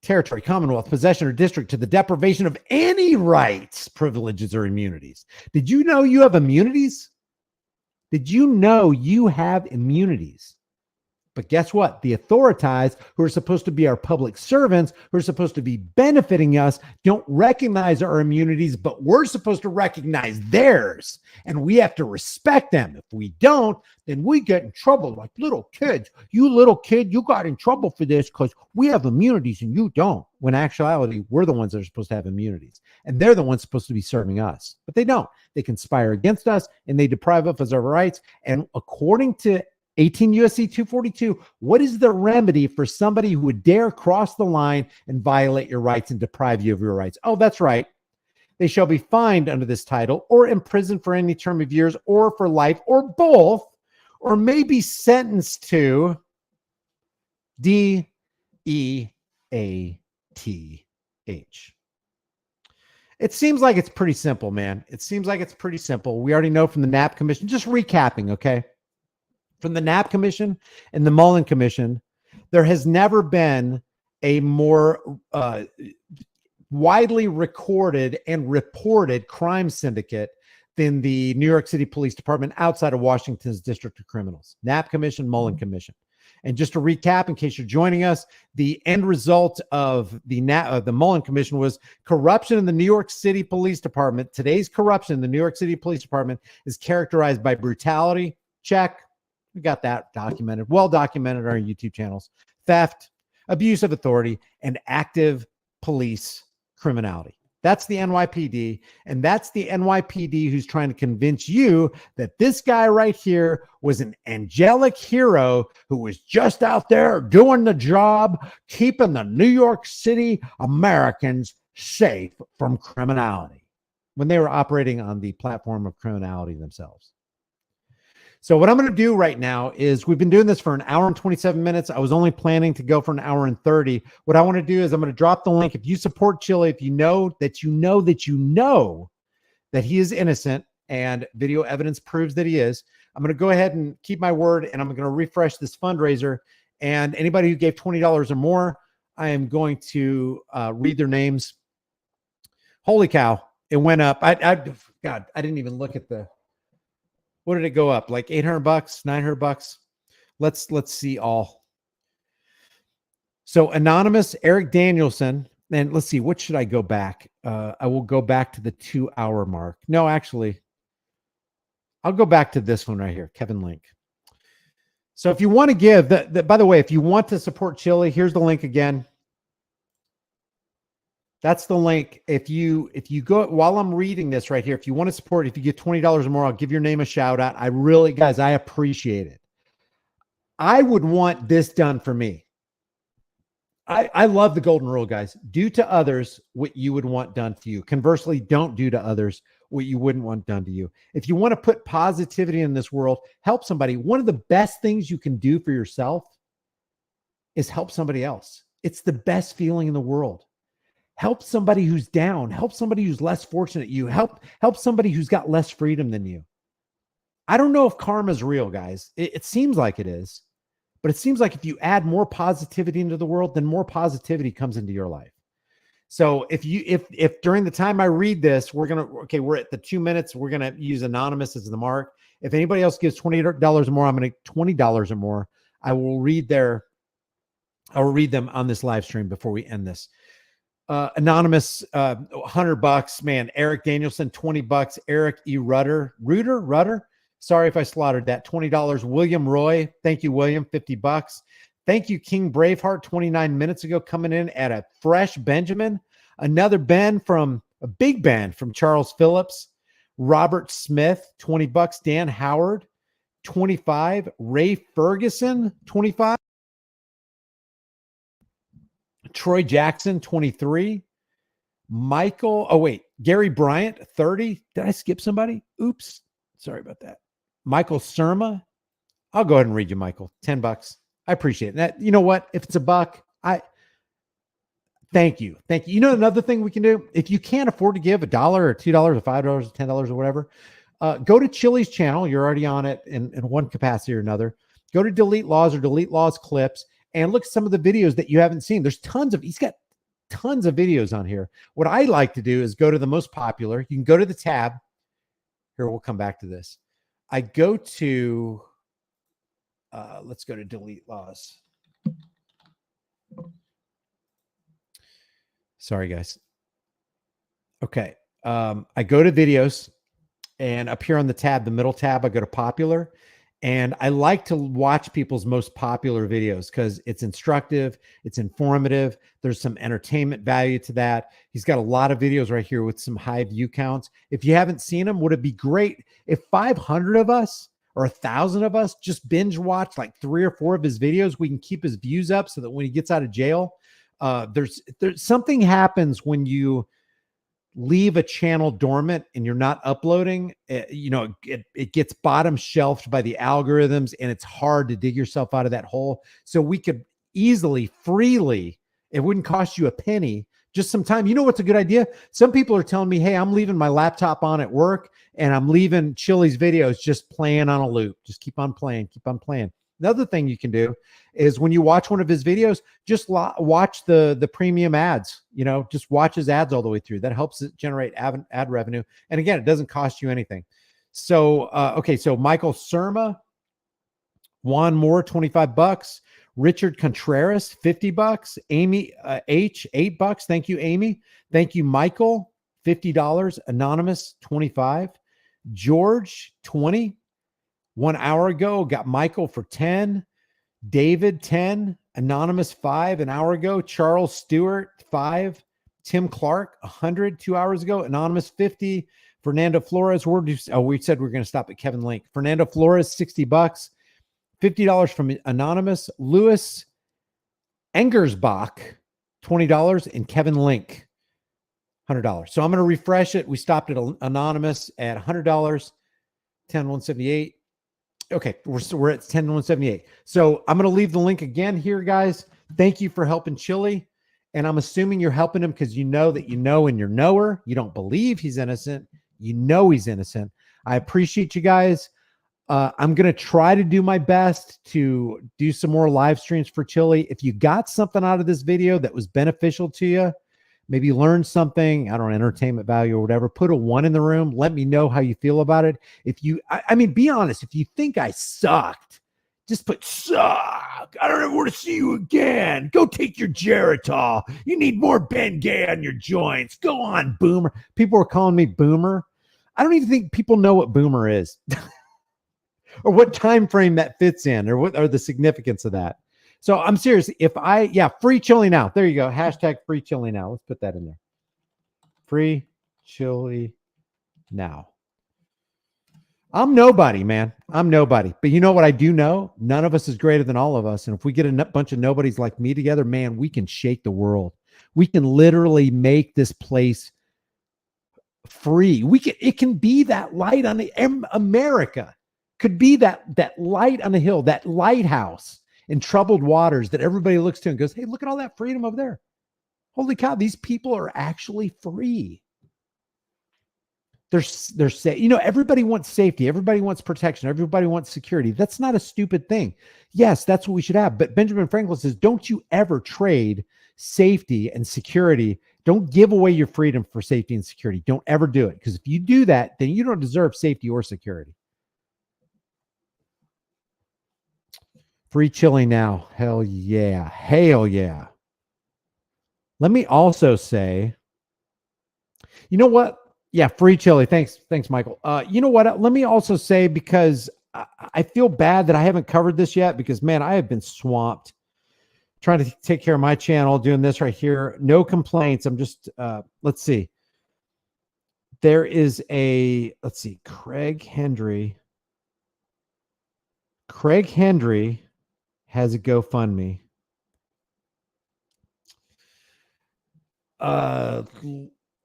Territory, commonwealth, possession, or district to the deprivation of any rights, privileges, or immunities. Did you know you have immunities? Did you know you have immunities? But guess what? The authorized, who are supposed to be our public servants, who are supposed to be benefiting us, don't recognize our immunities, but we're supposed to recognize theirs. And we have to respect them. If we don't, then we get in trouble like little kids. You little kid, you got in trouble for this because we have immunities and you don't. When in actuality, we're the ones that are supposed to have immunities. And they're the ones supposed to be serving us. But they don't. They conspire against us and they deprive us of our rights. And according to 18 U.S.C. 242, what is the remedy for somebody who would dare cross the line and violate your rights and deprive you of your rights? Oh, that's right. They shall be fined under this title or imprisoned for any term of years or for life or both, or may be sentenced to DEATH. It seems like it's pretty simple, man. It seems like it's pretty simple. We already know from the Knapp Commission, just recapping, okay? From the Knapp Commission and the Mullen Commission, there has never been a more widely recorded and reported crime syndicate than the New York City Police Department outside of Washington's District of Criminals. Knapp Commission, Mullen Commission. And just to recap, in case you're joining us, the end result of the Mullen Commission was corruption in the New York City Police Department. Today's corruption in the New York City Police Department is characterized by brutality, check. We got that documented, well documented on our YouTube channels. Theft, abuse of authority, and active police criminality. That's the NYPD. And that's the NYPD who's trying to convince you that this guy right here was an angelic hero who was just out there doing the job, keeping the New York City Americans safe from criminality when they were operating on the platform of criminality themselves. So what I'm going to do right now is we've been doing this for an hour and 27 minutes. I was only planning to go for an hour and 30. What I want to do is I'm going to drop the link. If you support Chili, if you know that he is innocent and video evidence proves that he is, I'm going to go ahead and keep my word and I'm going to refresh this fundraiser. And anybody who gave $20 or more, I am going to read their names. Holy cow. It went up. God, I didn't even look at the... What did it go up? Like $800, $900? Let's see all. So anonymous, Eric Danielson, and let's see, what should I go back? I will go back to the 2-hour mark. No, actually, I'll go back to this one right here, Kevin Link. So if you want to give, by the way, if you want to support Chili, here's the link again. That's the link. If you go while I'm reading this right here, if you want to support, if you get $20 or more, I'll give your name a shout out. I really, guys, I appreciate it. I would want this done for me. I love the golden rule, guys. Do to others what you would want done to you. Conversely, don't do to others what you wouldn't want done to you. If you want to put positivity in this world, help somebody. One of the best things you can do for yourself is help somebody else. It's the best feeling in the world. Help somebody who's down. Help somebody who's less fortunate than you. Help somebody who's got less freedom than you. I don't know if karma is real, guys. It seems like it is, but it seems like if you add more positivity into the world, then more positivity comes into your life. So if during the time I read this, we're at the 2 minutes. We're gonna use anonymous as the mark. If anybody else gives $20 or more, I'm gonna $20 or more. I will read them on this live stream before we end this. Anonymous, $100, man. Eric Danielson, $20. Eric E. Rudder, Sorry if I slaughtered that. $20. William Roy. Thank you, William. $50. Thank you, King Braveheart, 29 minutes ago, coming in at a fresh Benjamin. Another Ben from a big Ben from Charles Phillips. Robert Smith, $20. Dan Howard, 25. Ray Ferguson, 25. Troy Jackson, 23. Michael, oh wait, Gary Bryant, 30. Did I skip somebody? Oops. Sorry about that. Michael Surma. I'll go ahead and read you, Michael. $10. I appreciate it. That, you know what? If it's $1, thank you. Thank you. You know, another thing we can do, if you can't afford to give $1 or $2 or $5 or $10 or whatever, go to Chili's channel. You're already on it in one capacity or another. Go to Delete Laws or Delete Laws Clips and look at some of the videos that you haven't seen. There's he's got tons of videos on here. What I like to do is go to the most popular. You can go to the tab. Here, we'll come back to this. I go to, let's go to Delete Laws. Sorry, guys. Okay. I go to videos, and up here on the tab, the middle tab, I go to popular. And I like to watch people's most popular videos because it's instructive, it's informative. There's some entertainment value to that. He's got a lot of videos right here with some high view counts. If you haven't seen them, would it be great if 500 of us or 1,000 of us just binge watch like 3 or 4 of his videos? We can keep his views up so that when he gets out of jail, there's something happens when you leave a channel dormant and you're not uploading. It gets bottom shelved by the algorithms, and it's hard to dig yourself out of that hole. So we could easily, freely, it wouldn't cost you a penny, just some time. You know what's a good idea? Some people are telling me, hey, I'm leaving my laptop on at work and I'm leaving Chili's videos just playing on a loop. Just keep on playing, keep on playing. Another thing you can do is when you watch one of his videos, just watch the premium ads, just watch his ads all the way through. That helps it generate ad revenue. And again, it doesn't cost you anything. So, okay. So Michael Surma, Juan Moore, $25. Richard Contreras, $50. Amy H, $8. Thank you, Amy. Thank you, Michael, $50. Anonymous, $25. George, $20. 1 hour ago, got Michael for 10. David, 10. Anonymous, 5 an hour ago. Charles Stewart, 5. Tim Clark, 100 2 hours ago. Anonymous, 50. Fernando Flores, we said we are going to stop at Kevin Link. Fernando Flores, $60. $50 from Anonymous. Louis Engersbach, $20. And Kevin Link, $100. So I'm going to refresh it. We stopped at Anonymous at $100. 10,178. Okay, we're at 10,178. So I'm going to leave the link again here, guys. Thank you for helping Chili. And I'm assuming you're helping him because you know that you know and you're knower. You don't believe he's innocent. You know he's innocent. I appreciate you guys. I'm going to try to do my best to do some more live streams for Chili. If you got something out of this video that was beneficial to you, maybe learn something, I don't know, entertainment value or whatever, put a 1 in the room. Let me know how you feel about it. If you, I mean, be honest. If you think I sucked, just put suck. I don't ever want to see you again. Go take your Geritol. You need more Ben Gay on your joints. Go on, boomer. People are calling me boomer. I don't even think people know what boomer is or what time frame that fits in or what are the significance of that. So I'm serious. Free Chili now. There you go. Hashtag free Chili now. Let's put that in there. Free Chili now. I'm nobody, man. I'm nobody. But you know what I do know? None of us is greater than all of us. And if we get a bunch of nobodies like me together, man, we can shake the world. We can literally make this place free. It can be that light on the America. Could be that light on the hill, that lighthouse in troubled waters that everybody looks to and goes, hey, look at all that freedom over there. Holy cow, these people are actually free. They're safe. Everybody wants safety. Everybody wants protection. Everybody wants security. That's not a stupid thing. Yes, that's what we should have. But Benjamin Franklin says, don't you ever trade safety and security. Don't give away your freedom for safety and security. Don't ever do it. Because if you do that, then you don't deserve safety or security. Free Chili now. Hell yeah. Hell yeah. Let me also say, you know what? Yeah, free chili. Thanks, Michael. You know what? Let me also say, because I feel bad that I haven't covered this yet, because man, I have been swamped trying to take care of my channel, doing this right here. No complaints. I'm just let's see. There is let's see, Craig Hendry. Craig Hendry has a GoFundMe.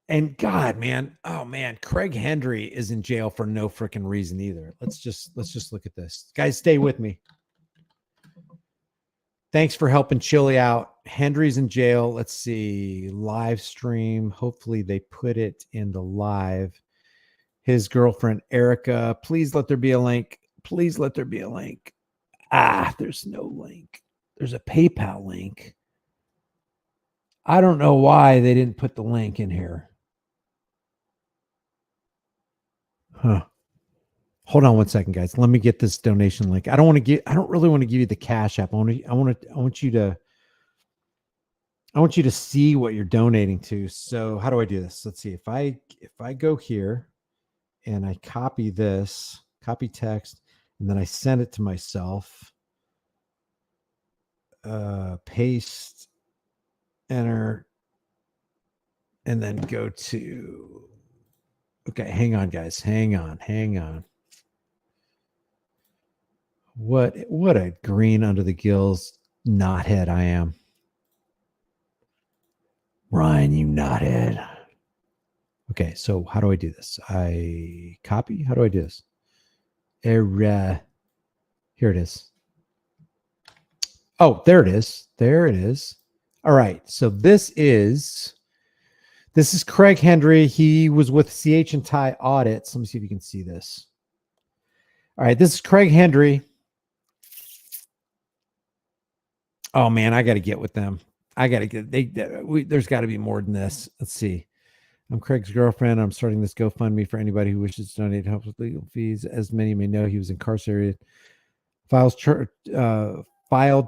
And God, man, oh man, Craig Hendry is in jail for no freaking reason either. Let's just look at this. Guys, stay with me. Thanks for helping Chili out. Hendry's in jail. Let's see. Live stream. Hopefully they put it in the live. His girlfriend, Erica. Please let there be a link. Please let there be a link. There's no link. There's a PayPal link. I don't know why they didn't put the link in here. Huh. Hold on one second, guys. Let me get this donation link. I don't really want to give you the Cash App. I want you to see what you're donating to. So how do I do this? Let's see. If I go here and I copy this, copy text, and then I send it to myself, paste, enter, and then go to, okay, hang on, guys. Hang on. What a green under the gills knothead I am. Ryan, you knothead. Okay, so how do I do this? I copy. How do I do this? Here it is. Oh, there it is. There it is. All right. So this is Craig Hendry. He was with CH and Ty Audits. Let me see if you can see this. All right. This is Craig Hendry. Oh man, I got to get with them. I got to get, there's got to be more than this. Let's see. I'm Craig's girlfriend. I'm starting this GoFundMe for anybody who wishes to donate to help with legal fees. As many may know, he was incarcerated. Filed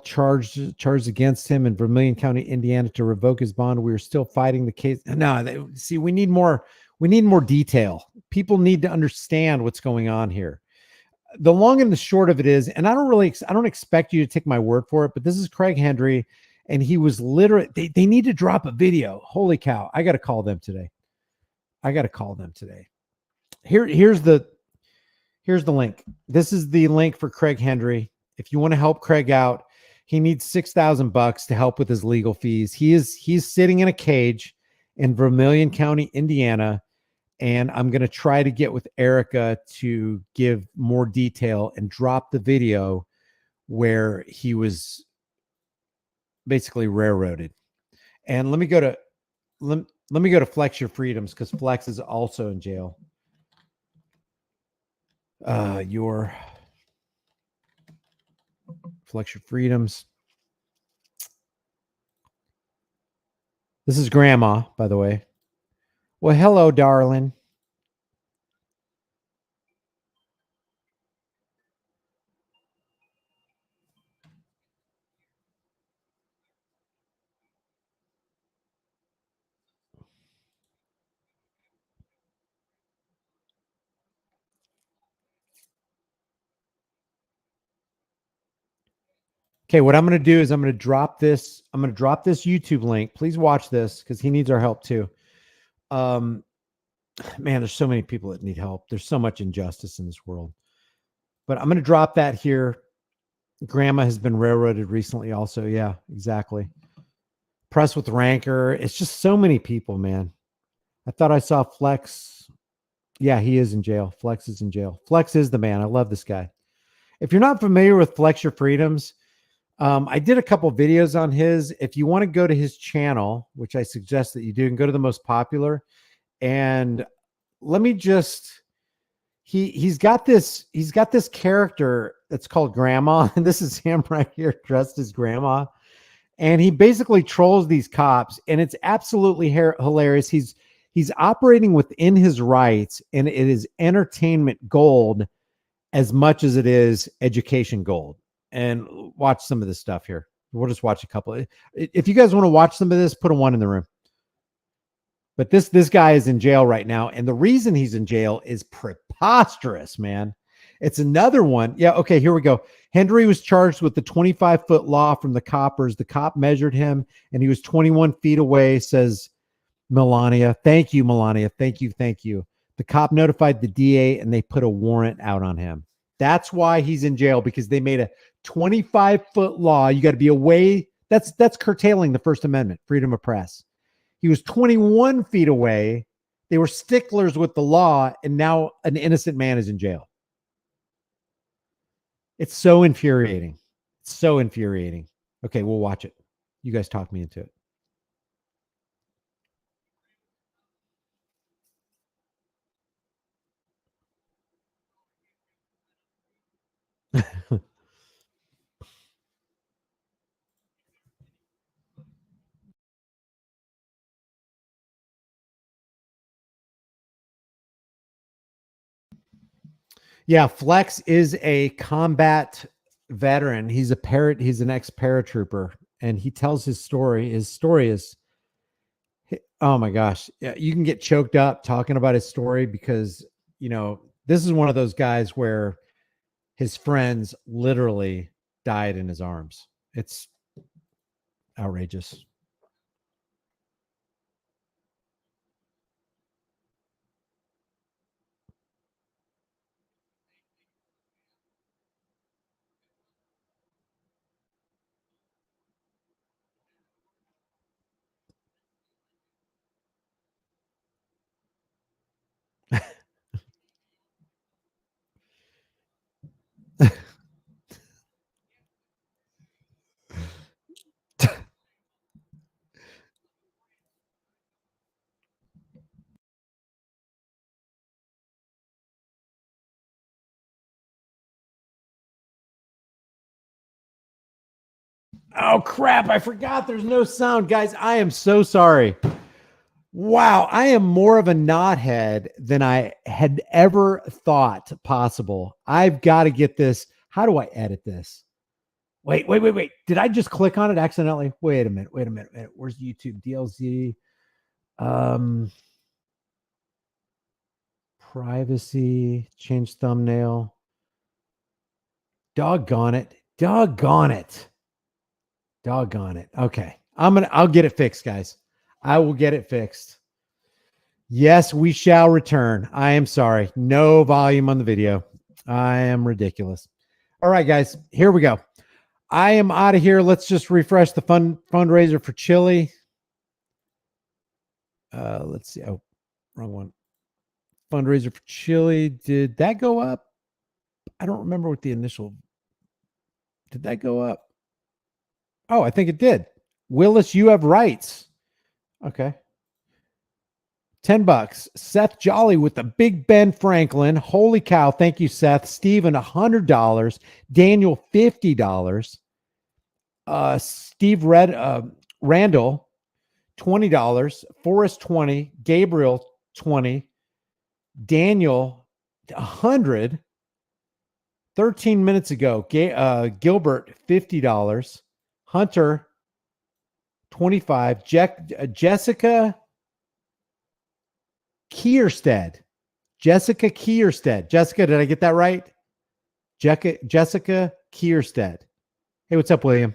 charges against him in Vermilion County, Indiana, to revoke his bond. We are still fighting the case. No, see, we need more detail. People need to understand what's going on here. The long and the short of it is, and I don't expect you to take my word for it, but this is Craig Hendry, and he was literally, they need to drop a video. Holy cow. I got to call them today. Here's the link. This is the link for Craig Hendry. If you want to help Craig out, he needs $6,000 to help with his legal fees. He's sitting in a cage in Vermilion County, Indiana. And I'm going to try to get with Erica to give more detail and drop the video where he was basically railroaded. And let me go to Flex Your Freedoms, because Flex is also in jail. Your Flex Your Freedoms. This is Grandma, by the way. Well, hello, darling. Okay, what I'm going to do is I'm going to drop this YouTube link. Please watch this, because he needs our help too. Man, there's so many people that need help. There's so much injustice in this world. But I'm going to drop that here. Grandma has been railroaded recently also. Yeah, exactly. Press with rancor. It's just so many people, man. I thought I saw Flex. Yeah, he is in jail. Flex is in jail. Flex is the man. I love this guy. If you're not familiar with Flex Your Freedoms, I did a couple videos on his. If you want to go to his channel, which I suggest that you do, and go to the most popular. And let me just, he's got this character that's called Grandma, and this is him right here dressed as Grandma, and he basically trolls these cops, and it's absolutely hilarious. He's operating within his rights, and it is entertainment gold as much as it is education gold. And watch some of this stuff here. We'll just watch a couple. If you guys want to watch some of this, put a 1 in the room. But this guy is in jail right now, and the reason he's in jail is preposterous, man. It's another one. Yeah, okay, here we go. Hendry was charged with the 25-foot law from the coppers. The cop measured him, and he was 21 feet away, says Melania. Thank you, Melania. Thank you, thank you. The cop notified the DA, and they put a warrant out on him. That's why he's in jail, because they made a 25-foot law. You got to be away. That's curtailing the First Amendment, freedom of press. He was 21 feet away. They were sticklers with the law, and now an innocent man is in jail. It's so infuriating. It's so infuriating. Okay, we'll watch it. You guys talk me into it. Yeah, Flex is a combat veteran. He's an ex-paratrooper, and he tells his story. His story is, oh my gosh, yeah, you can get choked up talking about his story, because this is one of those guys where his friends literally died in his arms. It's outrageous. Oh crap, I forgot there's no sound. Guys, I am so sorry. Wow, I am more of a knothead than I had ever thought possible. I've got to get this. How do I edit this? Wait. Did I just click on it accidentally? Wait a minute. Where's YouTube? DLZ. Privacy, change thumbnail. Doggone it. Okay. I'll get it fixed, guys. I will get it fixed. Yes, we shall return. I am sorry. No volume on the video. I am ridiculous. All right, guys, here we go. I am out of here. Let's just refresh the fundraiser for Chili. Let's see. Oh, wrong one. Fundraiser for Chili. Did that go up? I don't remember what the initial. Did that go up? Oh, I think it did. Willis, you have rights. Okay. $10. Seth Jolly with the Big Ben Franklin. Holy cow. Thank you, Seth. Steven, $100. Daniel, $50. Steve Randall, $20. Forrest, 20. Gabriel, 20. Daniel, 100. 13 minutes ago. Gilbert, $50. Hunter, 25. Jessica Kierstead. Jessica, did I get that right? Jessica Kierstead. Hey, what's up, William?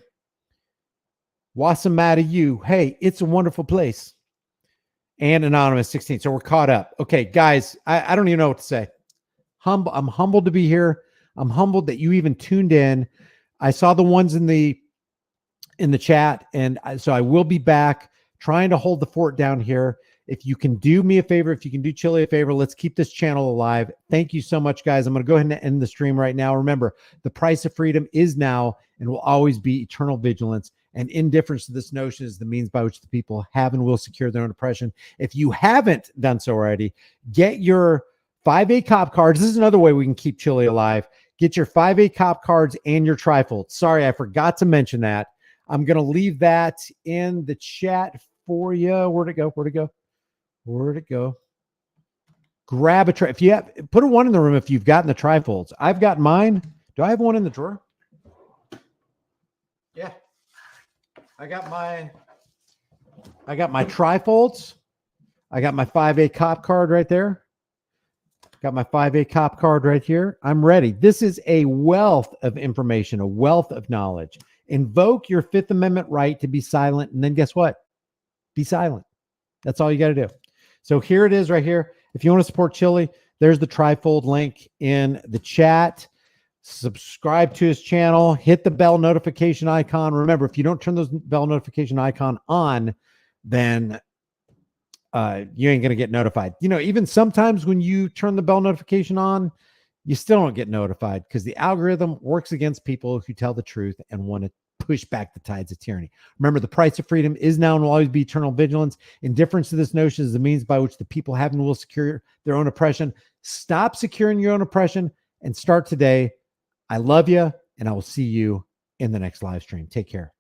Wasamata you. Hey, it's a wonderful place. And Anonymous 16. So we're caught up. Okay, guys, I don't even know what to say. I'm humbled to be here. I'm humbled that you even tuned in. I saw the ones in the chat, and so I will be back trying to hold the fort down here. If you can do me a favor, if you can do Chili a favor, let's keep this channel alive. Thank you so much, guys. I'm going to go ahead and end the stream right now. Remember, the price of freedom is now and will always be eternal vigilance, and indifference to this notion is the means by which the people have and will secure their own oppression. If you haven't done so already, get your 5A cop cards. This is another way we can keep Chili alive. Get your 5A cop cards and your trifold. Sorry, I forgot to mention that. I'm going to leave that in the chat for you. Where'd it go? Grab a if you have, put a one in the room if you've gotten the trifolds. I've got mine. Do I have one in the drawer? Yeah. I got my trifolds. I got my 5A cop card right there. Got my 5A cop card right here. I'm ready. This is a wealth of information, a wealth of knowledge. Invoke your Fifth Amendment right to be silent. And then guess what? Be silent. That's all you got to do. So here it is right here. If you want to support Chili, there's the Trifold link in the chat. Subscribe to his channel. Hit the bell notification icon. Remember, if you don't turn those bell notification icon on, then you ain't going to get notified. You know, even sometimes when you turn the bell notification on, you still don't get notified because the algorithm works against people who tell the truth and want to push back the tides of tyranny. Remember, the price of freedom is now and will always be eternal vigilance. Indifference to this notion is the means by which the people have and will secure their own oppression. Stop securing your own oppression and start today. I love you, and I will see you in the next live stream. Take care.